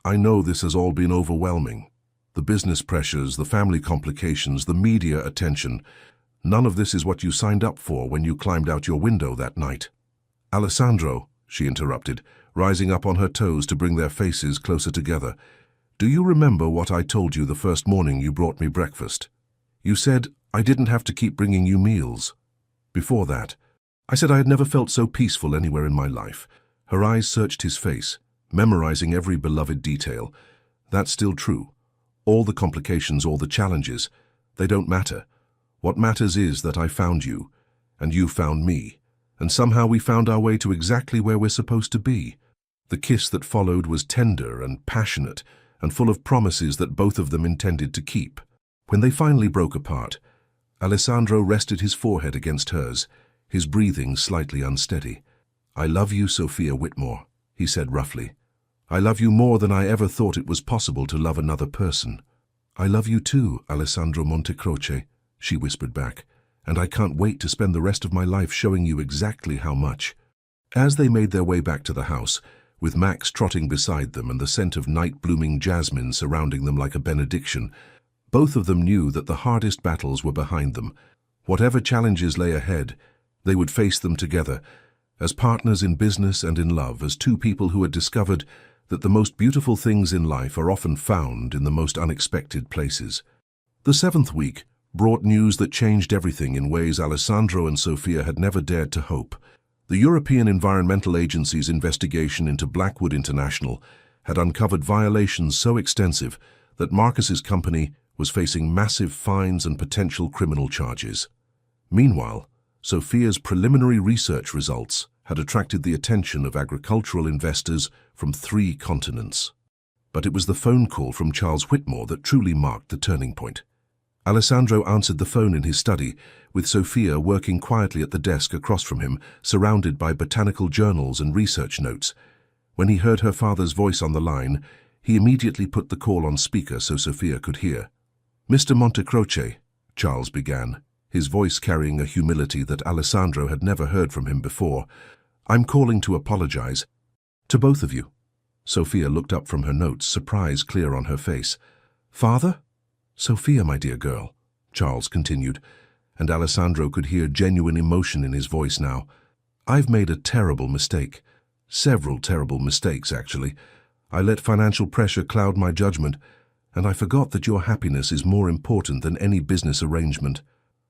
"I know this has all been overwhelming. The business pressures, the family complications, the media attention. None of this is what you signed up for when you climbed out your window that night." "Alessandro," she interrupted, rising up on her toes to bring their faces closer together, "do you remember what I told you the first morning you brought me breakfast? You said I didn't have to keep bringing you meals. Before that, I said I had never felt so peaceful anywhere in my life." Her eyes searched his face, memorizing every beloved detail. "That's still true. All the complications, all the challenges, they don't matter. What matters is that I found you, and you found me, and somehow we found our way to exactly where we're supposed to be." The kiss that followed was tender and passionate, and full of promises that both of them intended to keep. When they finally broke apart, Alessandro rested his forehead against hers, his breathing slightly unsteady. "I love you, Sophia Whitmore," he said roughly. "I love you more than I ever thought it was possible to love another person." "I love you too, Alessandro Montecroce," she whispered back, "and I can't wait to spend the rest of my life showing you exactly how much." As they made their way back to the house, with Max trotting beside them and the scent of night-blooming jasmine surrounding them like a benediction, both of them knew that the hardest battles were behind them. Whatever challenges lay ahead, they would face them together, as partners in business and in love, as two people who had discovered that the most beautiful things in life are often found in the most unexpected places. The 7th week brought news that changed everything in ways Alessandro and Sophia had never dared to hope. The European Environmental Agency's investigation into Blackwood International had uncovered violations so extensive that Marcus's company was facing massive fines and potential criminal charges. Meanwhile, Sophia's preliminary research results had attracted the attention of agricultural investors from 3 continents. But it was the phone call from Charles Whitmore that truly marked the turning point. Alessandro answered the phone in his study, with Sophia working quietly at the desk across from him, surrounded by botanical journals and research notes. When he heard her father's voice on the line, he immediately put the call on speaker so Sophia could hear. "Mr. Montecroce," Charles began, his voice carrying a humility that Alessandro had never heard from him before, "I'm calling to apologize to both of you." Sophia looked up from her notes, surprise clear on her face. "Father?" "Sophia, my dear girl," Charles continued, and Alessandro could hear genuine emotion in his voice now. "I've made a terrible mistake. Several terrible mistakes, actually. I let financial pressure cloud my judgment, and I forgot that your happiness is more important than any business arrangement."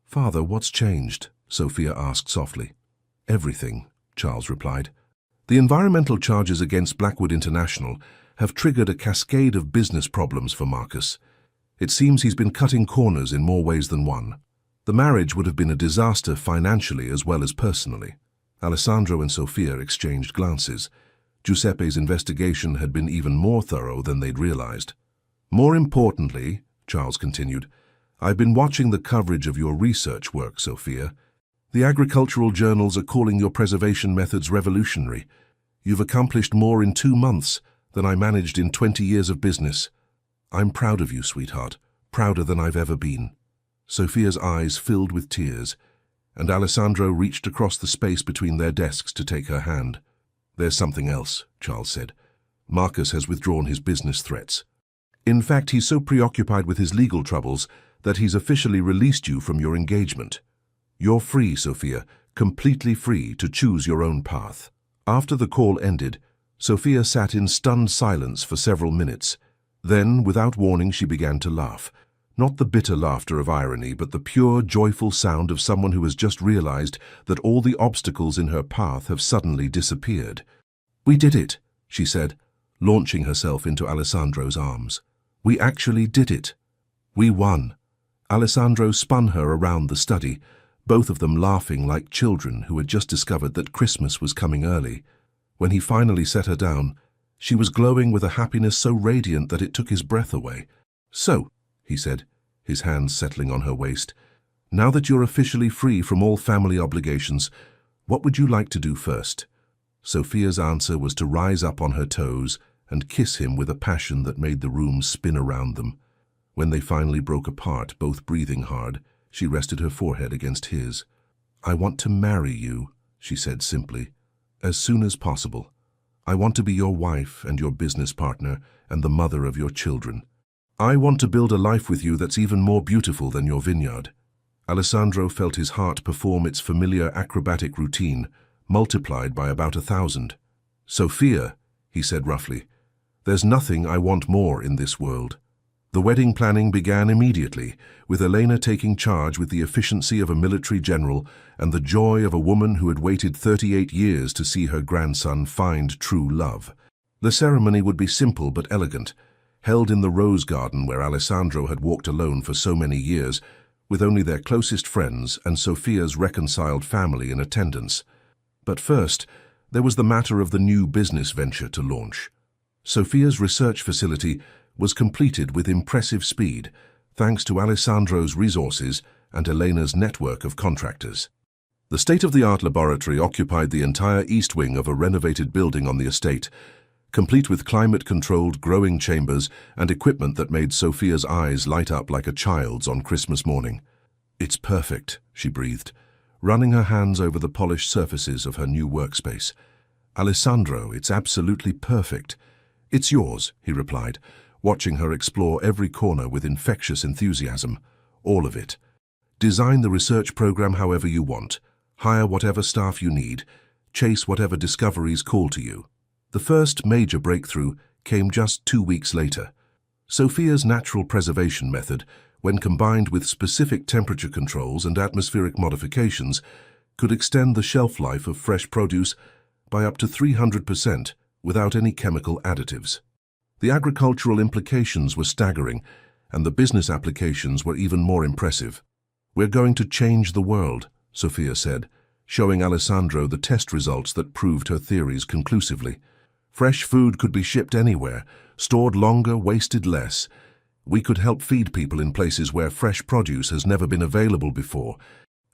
"Father, what's changed?" Sophia asked softly. "Everything," Charles replied. "The environmental charges against Blackwood International have triggered a cascade of business problems for Marcus. It seems he's been cutting corners in more ways than one. The marriage would have been a disaster financially as well as personally." Alessandro and Sophia exchanged glances. Giuseppe's investigation had been even more thorough than they'd realized. "More importantly," Charles continued, "I've been watching the coverage of your research work, Sophia. The agricultural journals are calling your preservation methods revolutionary. You've accomplished more in 2 months than I managed in 20 years of business. I'm proud of you, sweetheart, prouder than I've ever been." Sophia's eyes filled with tears, and Alessandro reached across the space between their desks to take her hand. "There's something else," Charles said. "Marcus has withdrawn his business threats. In fact, he's so preoccupied with his legal troubles that he's officially released you from your engagement. You're free, Sophia, completely free to choose your own path." After the call ended, Sophia sat in stunned silence for several minutes. Then, without warning, she began to laugh. Not the bitter laughter of irony, but the pure, joyful sound of someone who has just realized that all the obstacles in her path have suddenly disappeared. "We did it," she said, launching herself into Alessandro's arms. "We actually did it. We won." Alessandro spun her around the study, both of them laughing like children who had just discovered that Christmas was coming early. When he finally set her down, she was glowing with a happiness so radiant that it took his breath away. "So," he said, his hands settling on her waist, "now that you're officially free from all family obligations, what would you like to do first?" Sophia's answer was to rise up on her toes and kiss him with a passion that made the room spin around them. When they finally broke apart, both breathing hard, she rested her forehead against his. "I want to marry you," she said simply, "as soon as possible. I want to be your wife and your business partner and the mother of your children. I want to build a life with you that's even more beautiful than your vineyard." Alessandro felt his heart perform its familiar acrobatic routine, multiplied by about 1,000. "Sophia," he said roughly, "there's nothing I want more in this world." The wedding planning began immediately, with Elena taking charge with the efficiency of a military general and the joy of a woman who had waited 38 years to see her grandson find true love. The ceremony would be simple but elegant, held in the rose garden where Alessandro had walked alone for so many years, with only their closest friends and Sophia's reconciled family in attendance. But first, there was the matter of the new business venture to launch. Sophia's research facility was completed with impressive speed, thanks to Alessandro's resources and Elena's network of contractors. The state-of-the-art laboratory occupied the entire east wing of a renovated building on the estate, complete with climate-controlled growing chambers and equipment that made Sophia's eyes light up like a child's on Christmas morning. "It's perfect," she breathed, running her hands over the polished surfaces of her new workspace. "Alessandro, it's absolutely perfect." "It's yours," he replied, watching her explore every corner with infectious enthusiasm. "All of it. Design the research program however you want. Hire whatever staff you need. Chase whatever discoveries call to you." The first major breakthrough came just 2 weeks later. Sophia's natural preservation method, when combined with specific temperature controls and atmospheric modifications, could extend the shelf life of fresh produce by up to 300% without any chemical additives. The agricultural implications were staggering, and the business applications were even more impressive. "We're going to change the world," Sophia said, showing Alessandro the test results that proved her theories conclusively. "Fresh food could be shipped anywhere, stored longer, wasted less. We could help feed people in places where fresh produce has never been available before."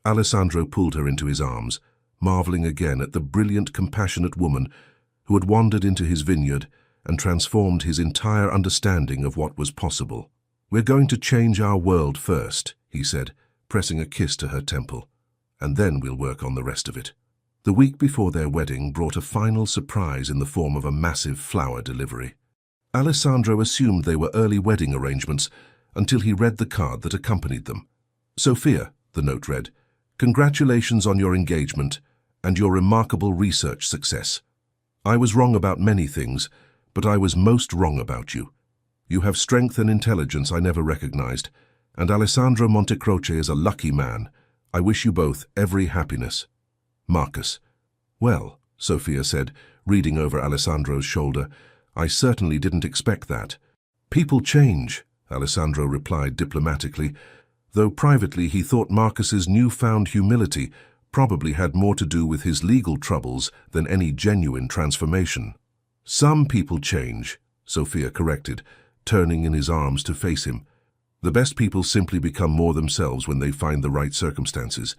Alessandro pulled her into his arms, marveling again at the brilliant, compassionate woman who had wandered into his vineyard and transformed his entire understanding of what was possible. "We're going to change our world first," he said, pressing a kiss to her temple, "and then we'll work on the rest of it." The week before their wedding brought a final surprise in the form of a massive flower delivery. Alessandro assumed they were early wedding arrangements until he read the card that accompanied them. "Sophia," the note read, "congratulations on your engagement and your remarkable research success. I was wrong about many things, but I was most wrong about you. You have strength and intelligence I never recognized, and Alessandro Montecroce is a lucky man. I wish you both every happiness. Marcus." "Well," Sophia said, reading over Alessandro's shoulder, "I certainly didn't expect that." "People change," Alessandro replied diplomatically, though privately he thought Marcus's newfound humility probably had more to do with his legal troubles than any genuine transformation. "Some people change," Sophia corrected, turning in his arms to face him. "The best people simply become more themselves when they find the right circumstances,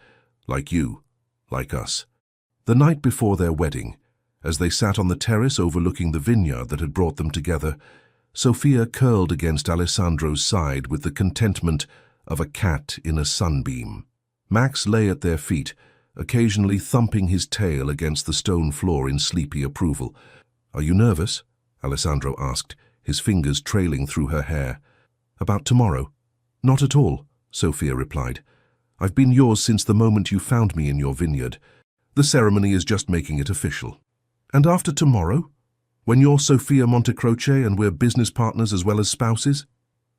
like you, like us." The night before their wedding, as they sat on the terrace overlooking the vineyard that had brought them together, Sophia curled against Alessandro's side with the contentment of a cat in a sunbeam. Max lay at their feet, occasionally thumping his tail against the stone floor in sleepy approval. "Are you nervous?" Alessandro asked, his fingers trailing through her hair. "About tomorrow?" "Not at all," Sophia replied. "I've been yours since the moment you found me in your vineyard. The ceremony is just making it official." "And after tomorrow? When you're Sophia Montecroce and we're business partners as well as spouses?"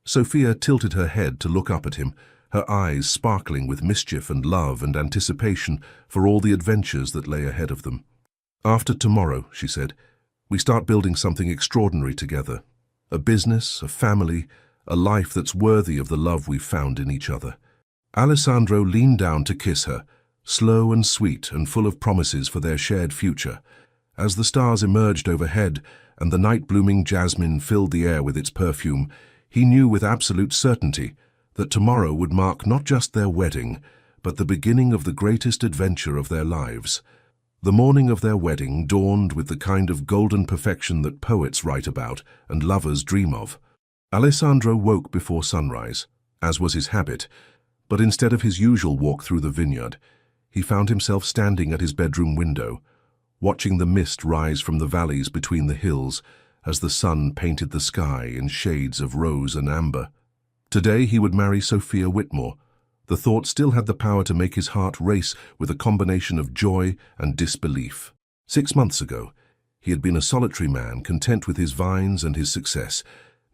Sophia tilted her head to look up at him, her eyes sparkling with mischief and love and anticipation for all the adventures that lay ahead of them. "After tomorrow," she said, "we start building something extraordinary together. A business, a family, a life that's worthy of the love we've found in each other." Alessandro leaned down to kiss her, slow and sweet and full of promises for their shared future. As the stars emerged overhead and the night-blooming jasmine filled the air with its perfume, he knew with absolute certainty that tomorrow would mark not just their wedding, but the beginning of the greatest adventure of their lives. The morning of their wedding dawned with the kind of golden perfection that poets write about and lovers dream of. Alessandro woke before sunrise, as was his habit, but instead of his usual walk through the vineyard, he found himself standing at his bedroom window, watching the mist rise from the valleys between the hills as the sun painted the sky in shades of rose and amber. Today he would marry Sophia Whitmore. The thought still had the power to make his heart race with a combination of joy and disbelief. 6 months ago, he had been a solitary man content with his vines and his success,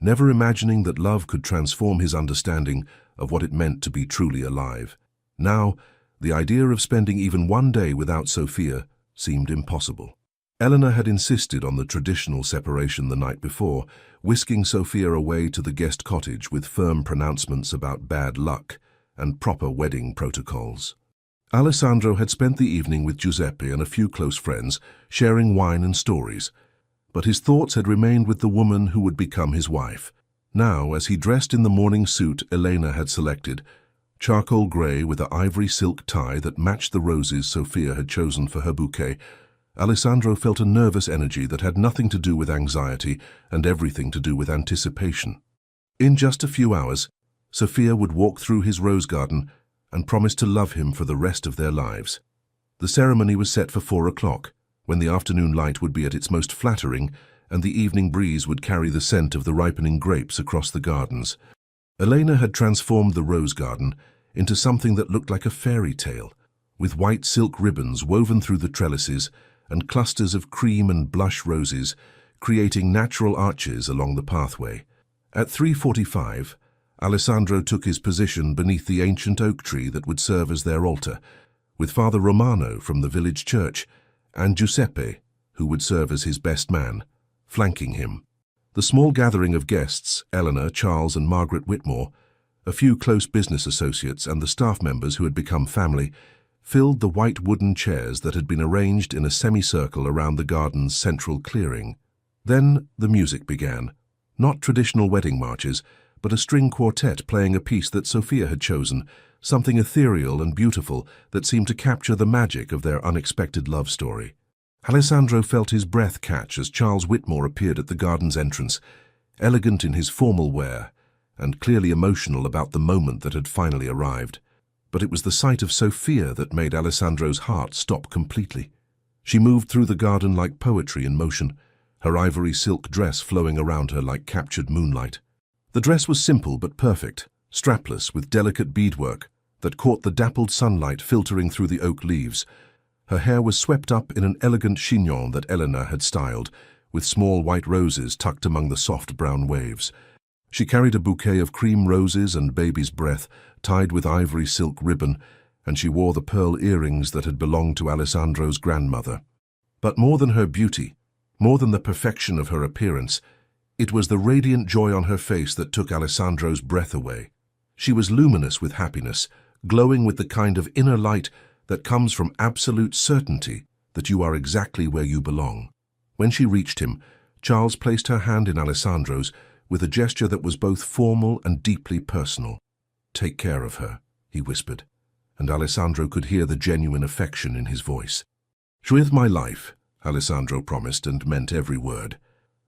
never imagining that love could transform his understanding of what it meant to be truly alive. Now, the idea of spending even one day without Sophia seemed impossible. Eleanor had insisted on the traditional separation the night before, whisking Sophia away to the guest cottage with firm pronouncements about bad luck and proper wedding protocols. Alessandro had spent the evening with Giuseppe and a few close friends, sharing wine and stories, but his thoughts had remained with the woman who would become his wife. Now, as he dressed in the morning suit Elena had selected, charcoal grey with an ivory silk tie that matched the roses Sophia had chosen for her bouquet, Alessandro felt a nervous energy that had nothing to do with anxiety and everything to do with anticipation. In just a few hours, Sophia would walk through his rose garden and promise to love him for the rest of their lives. The ceremony was set for 4 o'clock, when the afternoon light would be at its most flattering and the evening breeze would carry the scent of the ripening grapes across the gardens. Elena had transformed the rose garden into something that looked like a fairy tale, with white silk ribbons woven through the trellises and clusters of cream and blush roses, creating natural arches along the pathway. At 3:45, Alessandro took his position beneath the ancient oak tree that would serve as their altar, with Father Romano from the village church and Giuseppe, who would serve as his best man, flanking him. The small gathering of guests, Eleanor, Charles and Margaret Whitmore, a few close business associates and the staff members who had become family, filled the white wooden chairs that had been arranged in a semicircle around the garden's central clearing. Then the music began, not traditional wedding marches, but a string quartet playing a piece that Sophia had chosen, something ethereal and beautiful that seemed to capture the magic of their unexpected love story. Alessandro felt his breath catch as Charles Whitmore appeared at the garden's entrance, elegant in his formal wear, and clearly emotional about the moment that had finally arrived. But it was the sight of Sophia that made Alessandro's heart stop completely. She moved through the garden like poetry in motion, her ivory silk dress flowing around her like captured moonlight. The dress was simple but perfect, strapless with delicate beadwork that caught the dappled sunlight filtering through the oak leaves. Her hair was swept up in an elegant chignon that Eleanor had styled, with small white roses tucked among the soft brown waves. She carried a bouquet of cream roses and baby's breath, tied with ivory silk ribbon, and she wore the pearl earrings that had belonged to Alessandro's grandmother. But more than her beauty, more than the perfection of her appearance, it was the radiant joy on her face that took Alessandro's breath away. She was luminous with happiness, glowing with the kind of inner light that comes from absolute certainty that you are exactly where you belong. When she reached him, Charles placed her hand in Alessandro's with a gesture that was both formal and deeply personal. "Take care of her," he whispered, and Alessandro could hear the genuine affection in his voice. "With my life," Alessandro promised and meant every word.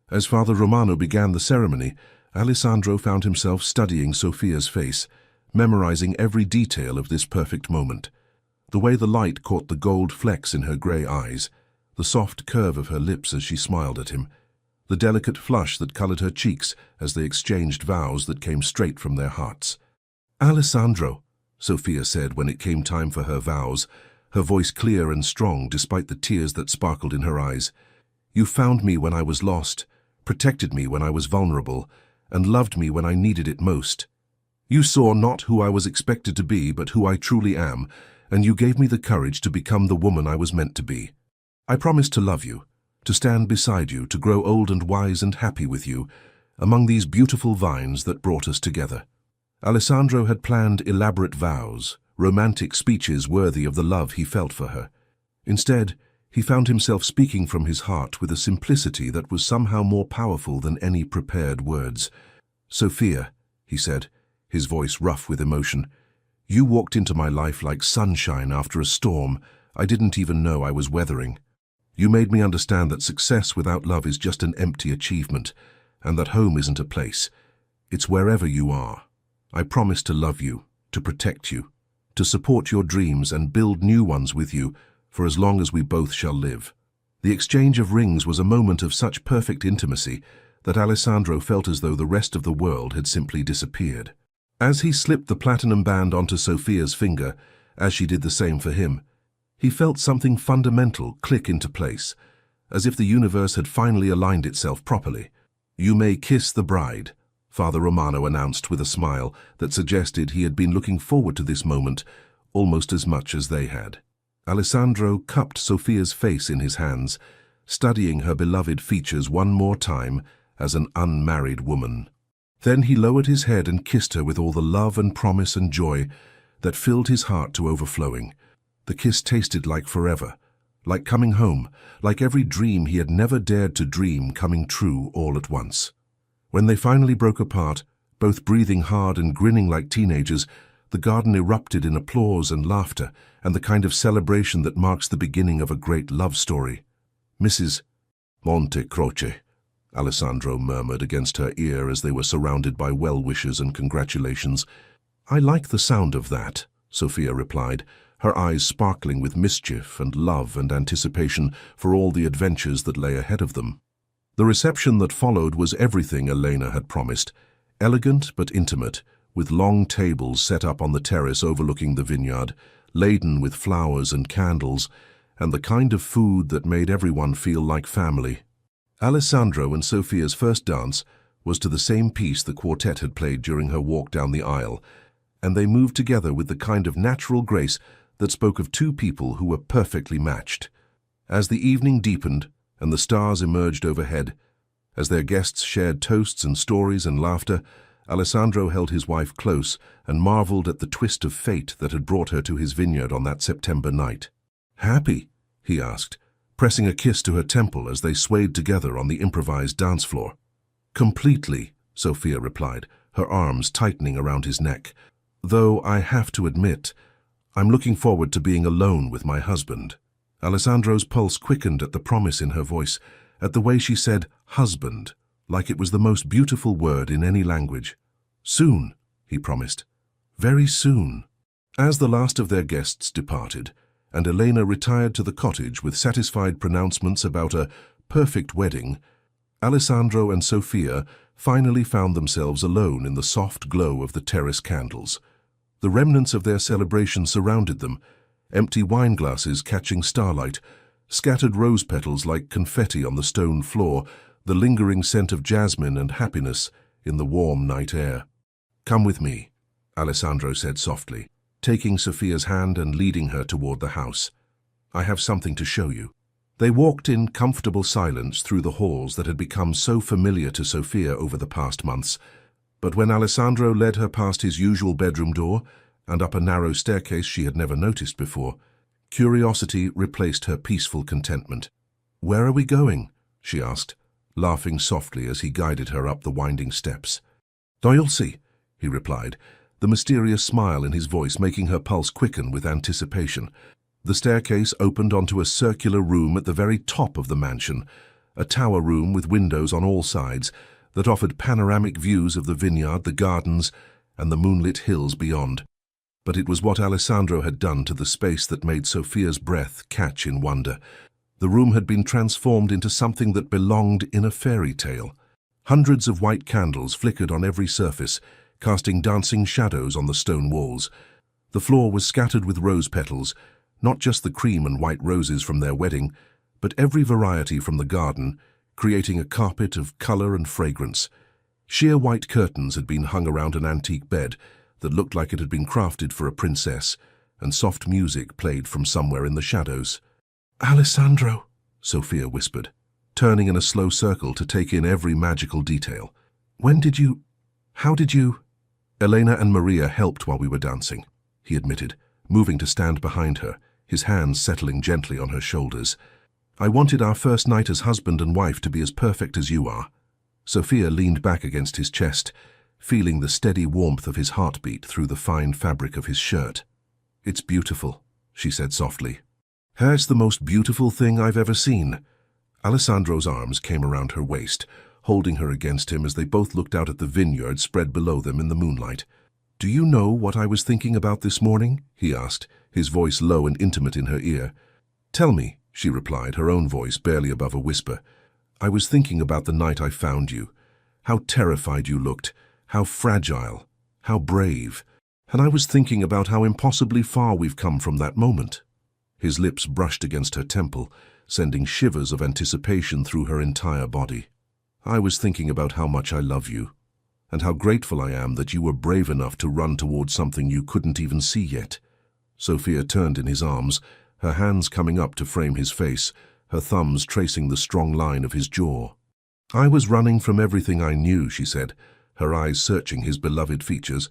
As Father Romano began the ceremony, Alessandro found himself studying Sophia's face, memorizing every detail of this perfect moment. The way the light caught the gold flecks in her grey eyes, the soft curve of her lips as she smiled at him, the delicate flush that colored her cheeks as they exchanged vows that came straight from their hearts. "Alessandro," Sophia said when it came time for her vows, her voice clear and strong despite the tears that sparkled in her eyes. "You found me when I was lost, protected me when I was vulnerable, and loved me when I needed it most. You saw not who I was expected to be, but who I truly am, and you gave me the courage to become the woman I was meant to be. I promise to love you, to stand beside you, to grow old and wise and happy with you, among these beautiful vines that brought us together." Alessandro had planned elaborate vows, romantic speeches worthy of the love he felt for her. Instead, he found himself speaking from his heart with a simplicity that was somehow more powerful than any prepared words. "Sophia," he said, his voice rough with emotion, "you walked into my life like sunshine after a storm I didn't even know I was weathering. You made me understand that success without love is just an empty achievement, and that home isn't a place. It's wherever you are. I promise to love you, to protect you, to support your dreams and build new ones with you for as long as we both shall live." The exchange of rings was a moment of such perfect intimacy that Alessandro felt as though the rest of the world had simply disappeared. As he slipped the platinum band onto Sophia's finger, as she did the same for him, he felt something fundamental click into place, as if the universe had finally aligned itself properly. "You may kiss the bride," Father Romano announced with a smile that suggested he had been looking forward to this moment almost as much as they had. Alessandro cupped Sophia's face in his hands, studying her beloved features one more time as an unmarried woman. Then he lowered his head and kissed her with all the love and promise and joy that filled his heart to overflowing. The kiss tasted like forever, like coming home, like every dream he had never dared to dream coming true all at once. When they finally broke apart, both breathing hard and grinning like teenagers, the garden erupted in applause and laughter and the kind of celebration that marks the beginning of a great love story. "Mrs. Monte Croce," Alessandro murmured against her ear as they were surrounded by well-wishes and congratulations. "I like the sound of that," Sophia replied, her eyes sparkling with mischief and love and anticipation for all the adventures that lay ahead of them. The reception that followed was everything Elena had promised, elegant but intimate, with long tables set up on the terrace overlooking the vineyard, laden with flowers and candles, and the kind of food that made everyone feel like family. Alessandro and Sophia's first dance was to the same piece the quartet had played during her walk down the aisle, and they moved together with the kind of natural grace that spoke of two people who were perfectly matched. As the evening deepened and the stars emerged overhead, as their guests shared toasts and stories and laughter, Alessandro held his wife close and marveled at the twist of fate that had brought her to his vineyard on that September night. "Happy?" he asked, pressing a kiss to her temple as they swayed together on the improvised dance floor. "Completely," Sophia replied, her arms tightening around his neck. "Though I have to admit, I'm looking forward to being alone with my husband." Alessandro's pulse quickened at the promise in her voice, at the way she said "husband," like it was the most beautiful word in any language. "Soon," he promised. "Very soon." As the last of their guests departed, and Elena retired to the cottage with satisfied pronouncements about a perfect wedding, Alessandro and Sophia finally found themselves alone in the soft glow of the terrace candles. The remnants of their celebration surrounded them, empty wine glasses catching starlight, scattered rose petals like confetti on the stone floor, the lingering scent of jasmine and happiness in the warm night air. "Come with me," Alessandro said softly, taking Sophia's hand and leading her toward the house. "I have something to show you." They walked in comfortable silence through the halls that had become so familiar to Sophia over the past months, but when Alessandro led her past his usual bedroom door and up a narrow staircase she had never noticed before, curiosity replaced her peaceful contentment. "Where are we going?" she asked, laughing softly as he guided her up the winding steps. "You'll see," he replied, the mysterious smile in his voice making her pulse quicken with anticipation. The staircase opened onto a circular room at the very top of the mansion, a tower room with windows on all sides that offered panoramic views of the vineyard, the gardens, and the moonlit hills beyond. But it was what Alessandro had done to the space that made Sophia's breath catch in wonder. The room had been transformed into something that belonged in a fairy tale. Hundreds of white candles flickered on every surface, casting dancing shadows on the stone walls. The floor was scattered with rose petals, not just the cream and white roses from their wedding, but every variety from the garden, creating a carpet of color and fragrance. Sheer white curtains had been hung around an antique bed that looked like it had been crafted for a princess, and soft music played from somewhere in the shadows. "Alessandro," Sophia whispered, turning in a slow circle to take in every magical detail. How did you?" "Elena and Maria helped while we were dancing," he admitted, moving to stand behind her, his hands settling gently on her shoulders. "I wanted our first night as husband and wife to be as perfect as you are." Sophia leaned back against his chest, feeling the steady warmth of his heartbeat through the fine fabric of his shirt. "It's beautiful," she said softly. "It's the most beautiful thing I've ever seen." Alessandro's arms came around her waist, holding her against him as they both looked out at the vineyard spread below them in the moonlight. "Do you know what I was thinking about this morning?" he asked, his voice low and intimate in her ear. "Tell me," she replied, her own voice barely above a whisper. "I was thinking about the night I found you. How terrified you looked, how fragile, how brave. And I was thinking about how impossibly far we've come from that moment." His lips brushed against her temple, sending shivers of anticipation through her entire body. "I was thinking about how much I love you, and how grateful I am that you were brave enough to run towards something you couldn't even see yet." Sophia turned in his arms, her hands coming up to frame his face, her thumbs tracing the strong line of his jaw. "I was running from everything I knew," she said, her eyes searching his beloved features.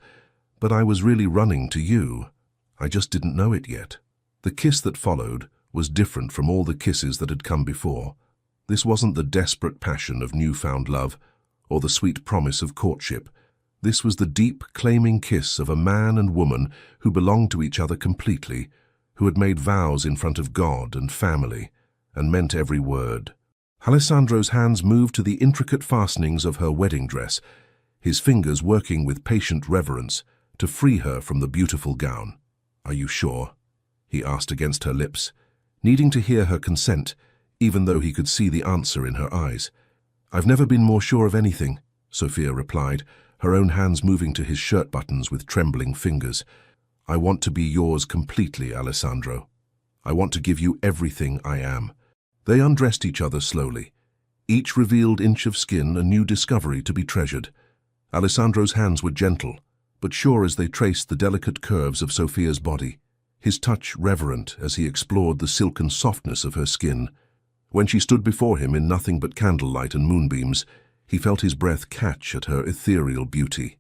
"But I was really running to you. I just didn't know it yet." The kiss that followed was different from all the kisses that had come before. This wasn't the desperate passion of newfound love, or the sweet promise of courtship. This was the deep, claiming kiss of a man and woman who belonged to each other completely, who had made vows in front of God and family, and meant every word. Alessandro's hands moved to the intricate fastenings of her wedding dress, his fingers working with patient reverence to free her from the beautiful gown. "Are you sure?" he asked against her lips, needing to hear her consent, even though he could see the answer in her eyes. "I've never been more sure of anything," Sophia replied, her own hands moving to his shirt buttons with trembling fingers. "I want to be yours completely, Alessandro. I want to give you everything I am." They undressed each other slowly. Each revealed inch of skin a new discovery to be treasured. Alessandro's hands were gentle, but sure as they traced the delicate curves of Sophia's body, his touch reverent as he explored the silken softness of her skin. When she stood before him in nothing but candlelight and moonbeams, he felt his breath catch at her ethereal beauty.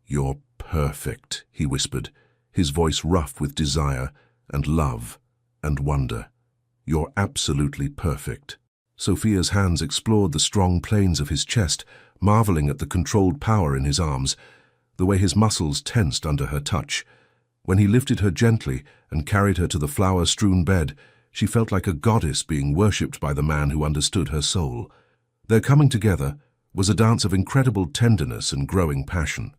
"You're perfect," he whispered, his voice rough with desire and love and wonder. "You're absolutely perfect." Sophia's hands explored the strong planes of his chest, marveling at the controlled power in his arms, the way his muscles tensed under her touch. When he lifted her gently and carried her to the flower-strewn bed, she felt like a goddess being worshipped by the man who understood her soul. Their coming together was a dance of incredible tenderness and growing passion.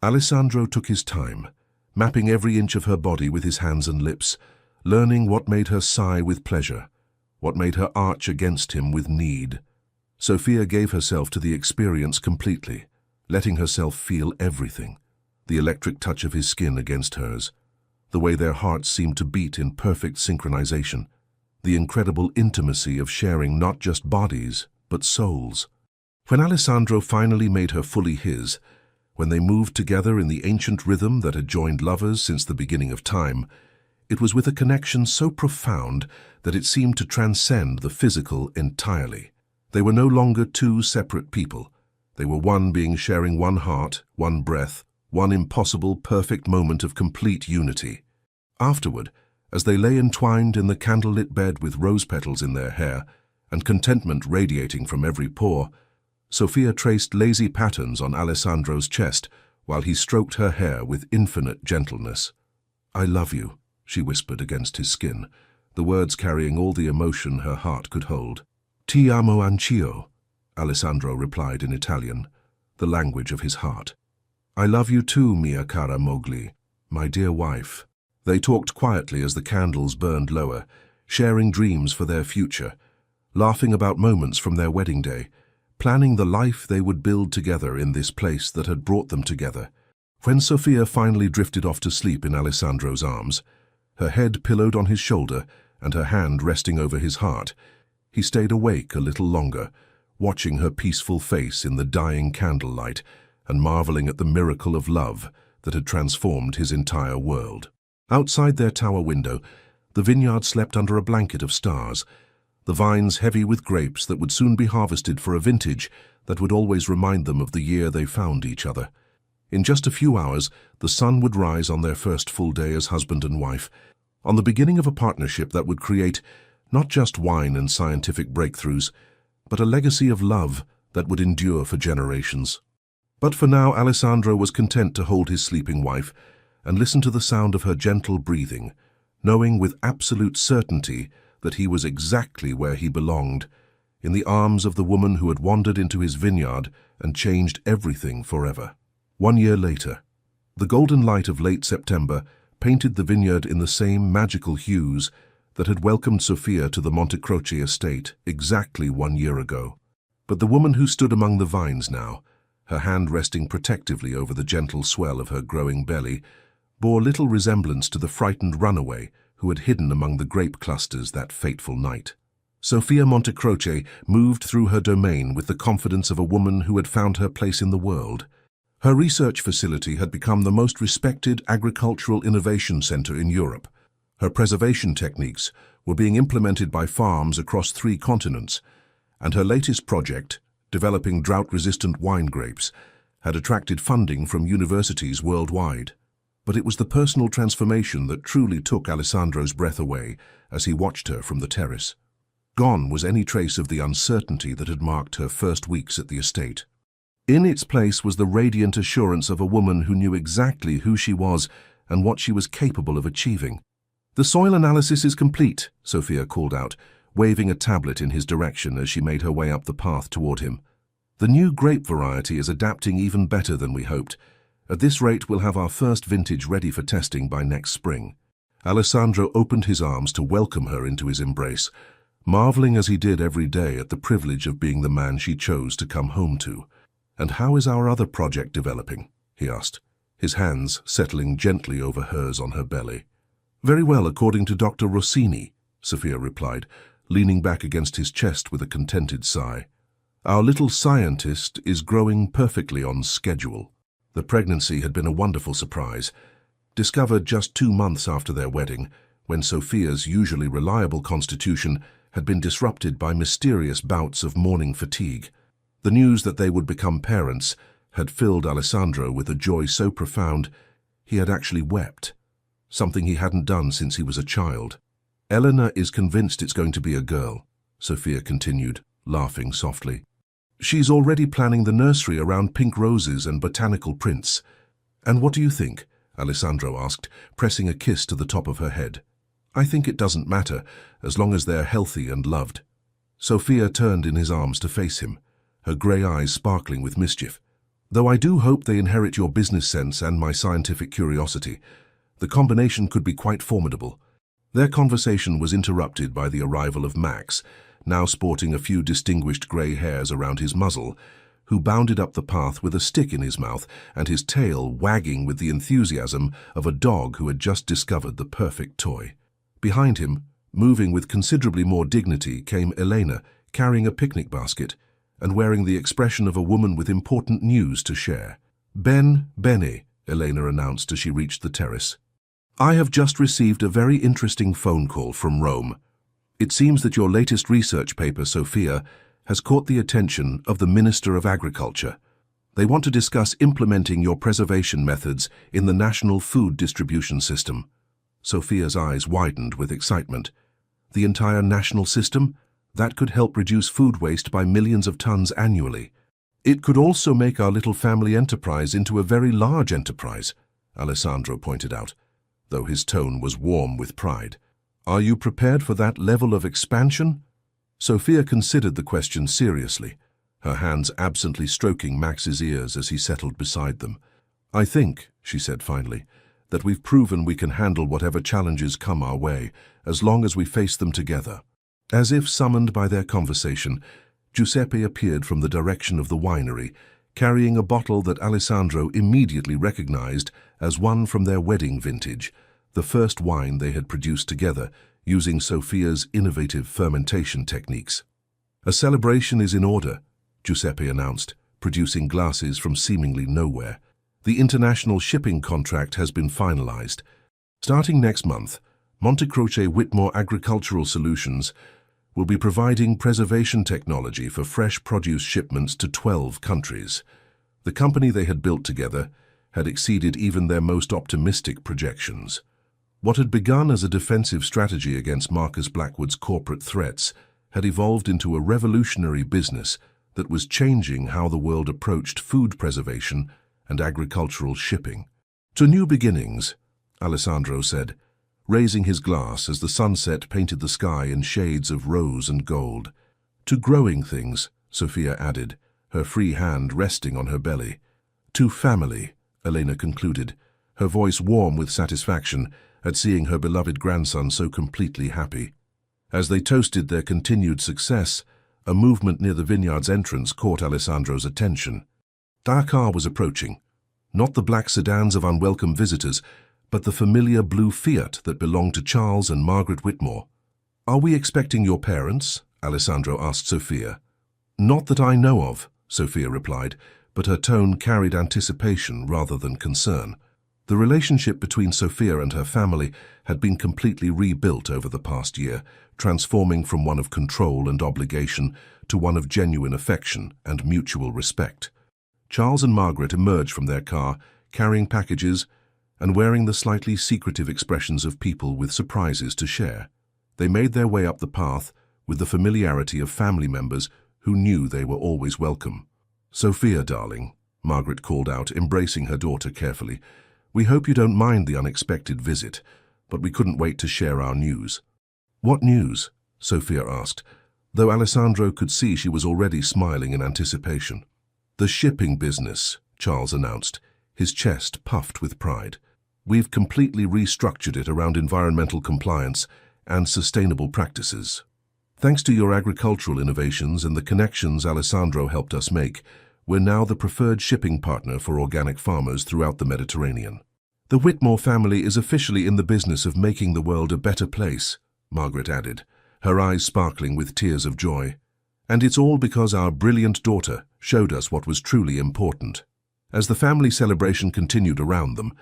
Alessandro took his time, mapping every inch of her body with his hands and lips, learning what made her sigh with pleasure, what made her arch against him with need. Sophia gave herself to the experience completely, letting herself feel everything. The electric touch of his skin against hers, the way their hearts seemed to beat in perfect synchronization, the incredible intimacy of sharing not just bodies, but souls. When Alessandro finally made her fully his, when they moved together in the ancient rhythm that had joined lovers since the beginning of time, it was with a connection so profound that it seemed to transcend the physical entirely. They were no longer two separate people. They were one being sharing one heart, one breath, one impossible, perfect moment of complete unity. Afterward, as they lay entwined in the candlelit bed with rose petals in their hair and contentment radiating from every pore, Sophia traced lazy patterns on Alessandro's chest while he stroked her hair with infinite gentleness. "I love you," she whispered against his skin, the words carrying all the emotion her heart could hold. "Ti amo anch'io," Alessandro replied in Italian, the language of his heart. "I love you too, mia cara moglie, my dear wife." They talked quietly as the candles burned lower, sharing dreams for their future, laughing about moments from their wedding day, planning the life they would build together in this place that had brought them together. When Sofia finally drifted off to sleep in Alessandro's arms, her head pillowed on his shoulder and her hand resting over his heart, he stayed awake a little longer, watching her peaceful face in the dying candlelight and marveling at the miracle of love that had transformed his entire world. Outside their tower window, the vineyard slept under a blanket of stars, the vines heavy with grapes that would soon be harvested for a vintage that would always remind them of the year they found each other. In just a few hours, the sun would rise on their first full day as husband and wife, on the beginning of a partnership that would create not just wine and scientific breakthroughs, but a legacy of love that would endure for generations. But for now, Alessandro was content to hold his sleeping wife and listen to the sound of her gentle breathing, knowing with absolute certainty that he was exactly where he belonged, in the arms of the woman who had wandered into his vineyard and changed everything forever. 1 year later, the golden light of late September painted the vineyard in the same magical hues that had welcomed Sofia to the Montecroce estate exactly 1 year ago. But the woman who stood among the vines now, her hand resting protectively over the gentle swell of her growing belly, bore little resemblance to the frightened runaway who had hidden among the grape clusters that fateful night. Sofia Montecroce moved through her domain with the confidence of a woman who had found her place in the world. Her research facility had become the most respected agricultural innovation center in Europe. Her preservation techniques were being implemented by farms across 3 continents, and her latest project, developing drought-resistant wine grapes, had attracted funding from universities worldwide. But it was the personal transformation that truly took Alessandro's breath away as he watched her from the terrace. Gone was any trace of the uncertainty that had marked her first weeks at the estate. In its place was the radiant assurance of a woman who knew exactly who she was and what she was capable of achieving. "The soil analysis is complete," Sofia called out, waving a tablet in his direction as she made her way up the path toward him. "The new grape variety is adapting even better than we hoped. At this rate, we'll have our first vintage ready for testing by next spring." Alessandro opened his arms to welcome her into his embrace, marveling as he did every day at the privilege of being the man she chose to come home to. "And how is our other project developing?" he asked, his hands settling gently over hers on her belly. "Very well, according to Dr. Rossini," Sofia replied, leaning back against his chest with a contented sigh. "Our little scientist is growing perfectly on schedule." The pregnancy had been a wonderful surprise, discovered just 2 months after their wedding, when Sofia's usually reliable constitution had been disrupted by mysterious bouts of morning fatigue. The news that they would become parents had filled Alessandro with a joy so profound he had actually wept, something he hadn't done since he was a child. "Elena is convinced it's going to be a girl," Sofia continued, laughing softly. "She's already planning the nursery around pink roses and botanical prints." "And what do you think?" Alessandro asked, pressing a kiss to the top of her head. "I think it doesn't matter, as long as they're healthy and loved." Sofia turned in his arms to face him, her grey eyes sparkling with mischief. "Though I do hope they inherit your business sense and my scientific curiosity. The combination could be quite formidable." Their conversation was interrupted by the arrival of Max, now sporting a few distinguished grey hairs around his muzzle, who bounded up the path with a stick in his mouth and his tail wagging with the enthusiasm of a dog who had just discovered the perfect toy. Behind him, moving with considerably more dignity, came Elena, carrying a picnic basket and wearing the expression of a woman with important news to share. Bene," Elena announced as she reached the terrace. "I have just received a very interesting phone call from Rome. It seems that your latest research paper, Sofia, has caught the attention of the Minister of Agriculture. They want to discuss implementing your preservation methods in the national food distribution system." Sofia's eyes widened with excitement. "The entire national system? That could help reduce food waste by millions of tons annually. It could also make our little family enterprise into a very large enterprise," Alessandro pointed out, though his tone was warm with pride. "Are you prepared for that level of expansion?" Sofia considered the question seriously, her hands absently stroking Max's ears as he settled beside them. "I think," she said finally, "that we've proven we can handle whatever challenges come our way, as long as we face them together." As if summoned by their conversation, Giuseppe appeared from the direction of the winery, carrying a bottle that Alessandro immediately recognized as one from their wedding vintage, the first wine they had produced together using Sofia's innovative fermentation techniques. "A celebration is in order," Giuseppe announced, producing glasses from seemingly nowhere. "The international shipping contract has been finalized. Starting next month, Montecroce Whitmore Agricultural Solutions will be providing preservation technology for fresh produce shipments to 12 countries. The company they had built together had exceeded even their most optimistic projections. What had begun as a defensive strategy against Marcus Blackwood's corporate threats had evolved into a revolutionary business that was changing how the world approached food preservation and agricultural shipping. "To new beginnings," Alessandro said, raising his glass as the sunset painted the sky in shades of rose and gold. "To growing things," Sofia added, her free hand resting on her belly. "To family," Elena concluded, her voice warm with satisfaction at seeing her beloved grandson so completely happy. As they toasted their continued success, a movement near the vineyard's entrance caught Alessandro's attention. Their car was approaching. Not the black sedans of unwelcome visitors, but the familiar blue Fiat that belonged to Charles and Margaret Whitmore. "Are we expecting your parents?" Alessandro asked Sofia. "Not that I know of," Sofia replied, but her tone carried anticipation rather than concern. The relationship between Sofia and her family had been completely rebuilt over the past year, transforming from one of control and obligation to one of genuine affection and mutual respect. Charles and Margaret emerged from their car, carrying packages and wearing the slightly secretive expressions of people with surprises to share. They made their way up the path with the familiarity of family members who knew they were always welcome. "Sofia, darling," Margaret called out, embracing her daughter carefully, "we hope you don't mind the unexpected visit, but we couldn't wait to share our news." "What news?" Sofia asked, though Alessandro could see she was already smiling in anticipation. "The shipping business," Charles announced, his chest puffed with pride. "We've completely restructured it around environmental compliance and sustainable practices. Thanks to your agricultural innovations and the connections Alessandro helped us make, we're now the preferred shipping partner for organic farmers throughout the Mediterranean. The Whitmore family is officially in the business of making the world a better place," Margaret added, her eyes sparkling with tears of joy. "And it's all because our brilliant daughter showed us what was truly important." As the family celebration continued around them,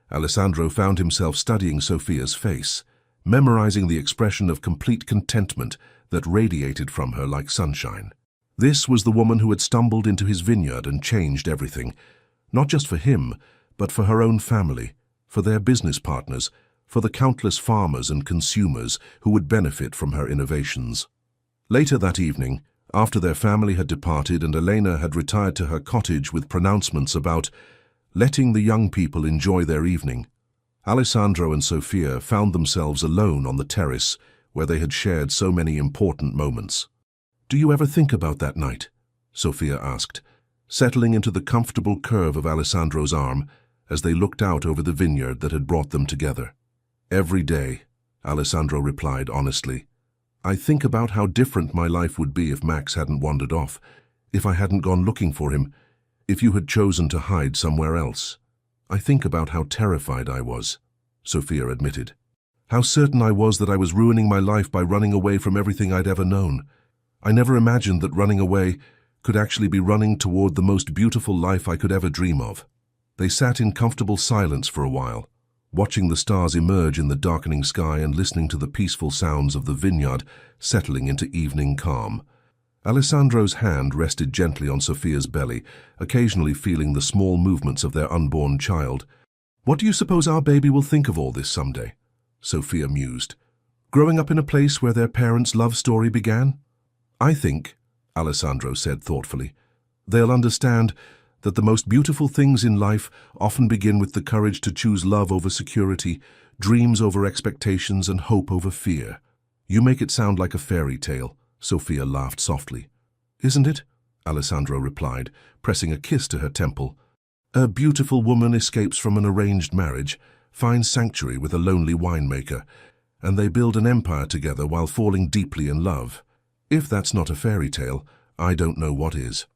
Alessandro found himself studying Sofia's face, memorizing the expression of complete contentment that radiated from her like sunshine. This was the woman who had stumbled into his vineyard and changed everything, not just for him, but for her own family, for their business partners, for the countless farmers and consumers who would benefit from her innovations. Later that evening, after their family had departed and Elena had retired to her cottage with pronouncements about letting the young people enjoy their evening, Alessandro and Sofia found themselves alone on the terrace where they had shared so many important moments. "Do you ever think about that night?" Sofia asked, settling into the comfortable curve of Alessandro's arm as they looked out over the vineyard that had brought them together. "Every day," Alessandro replied honestly. "I think about how different my life would be if Max hadn't wandered off, if I hadn't gone looking for him, if you had chosen to hide somewhere else. I think about how terrified I was," Sofia admitted. "How certain I was that I was ruining my life by running away from everything I'd ever known. I never imagined that running away could actually be running toward the most beautiful life I could ever dream of." They sat in comfortable silence for a while, watching the stars emerge in the darkening sky and listening to the peaceful sounds of the vineyard settling into evening calm. Alessandro's hand rested gently on Sofia's belly, occasionally feeling the small movements of their unborn child. "What do you suppose our baby will think of all this someday?" Sofia mused. "Growing up in a place where their parents' love story began? I think," Alessandro said thoughtfully, "they'll understand that the most beautiful things in life often begin with the courage to choose love over security, dreams over expectations, and hope over fear." "You make it sound like a fairy tale," Sofia laughed softly. "Isn't it?" Alessandro replied, pressing a kiss to her temple. "A beautiful woman escapes from an arranged marriage, finds sanctuary with a lonely winemaker, and they build an empire together while falling deeply in love. If that's not a fairy tale, I don't know what is.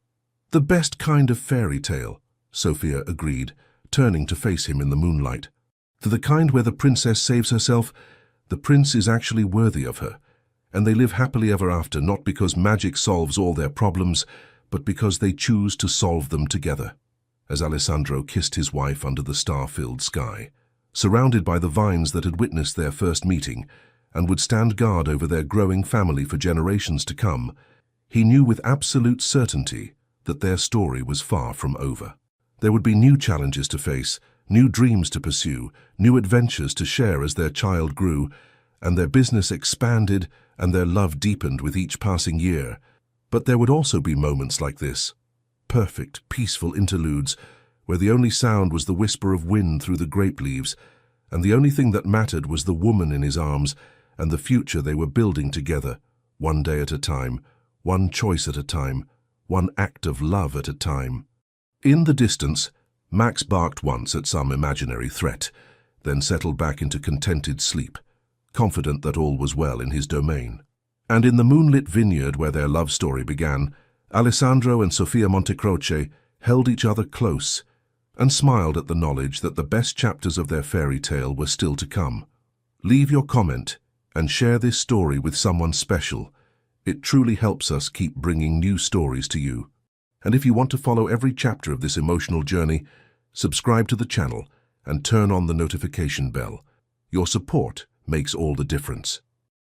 The best kind of fairy tale, Sophia agreed, turning to face him in the moonlight. For the kind where the princess saves herself, the prince is actually worthy of her, and they live happily ever after, not because magic solves all their problems, but because they choose to solve them together. As Alessandro kissed his wife under the star-filled sky, surrounded by the vines that had witnessed their first meeting and would stand guard over their growing family for generations to come, he knew with absolute certainty that their story was far from over. There would be new challenges to face, new dreams to pursue, new adventures to share as their child grew, and their business expanded and their love deepened with each passing year. But there would also be moments like this, perfect, peaceful interludes, where the only sound was the whisper of wind through the grape leaves, and the only thing that mattered was the woman in his arms and the future they were building together, one day at a time, one choice at a time, one act of love at a time. In the distance, Max barked once at some imaginary threat, then settled back into contented sleep, confident that all was well in his domain. And in the moonlit vineyard where their love story began, Alessandro and Sofia Montecroce held each other close and smiled at the knowledge that the best chapters of their fairy tale were still to come. Leave your comment and share this story with someone special. It truly helps us keep bringing new stories to you. And if you want to follow every chapter of this emotional journey, subscribe to the channel and turn on the notification bell. Your support makes all the difference.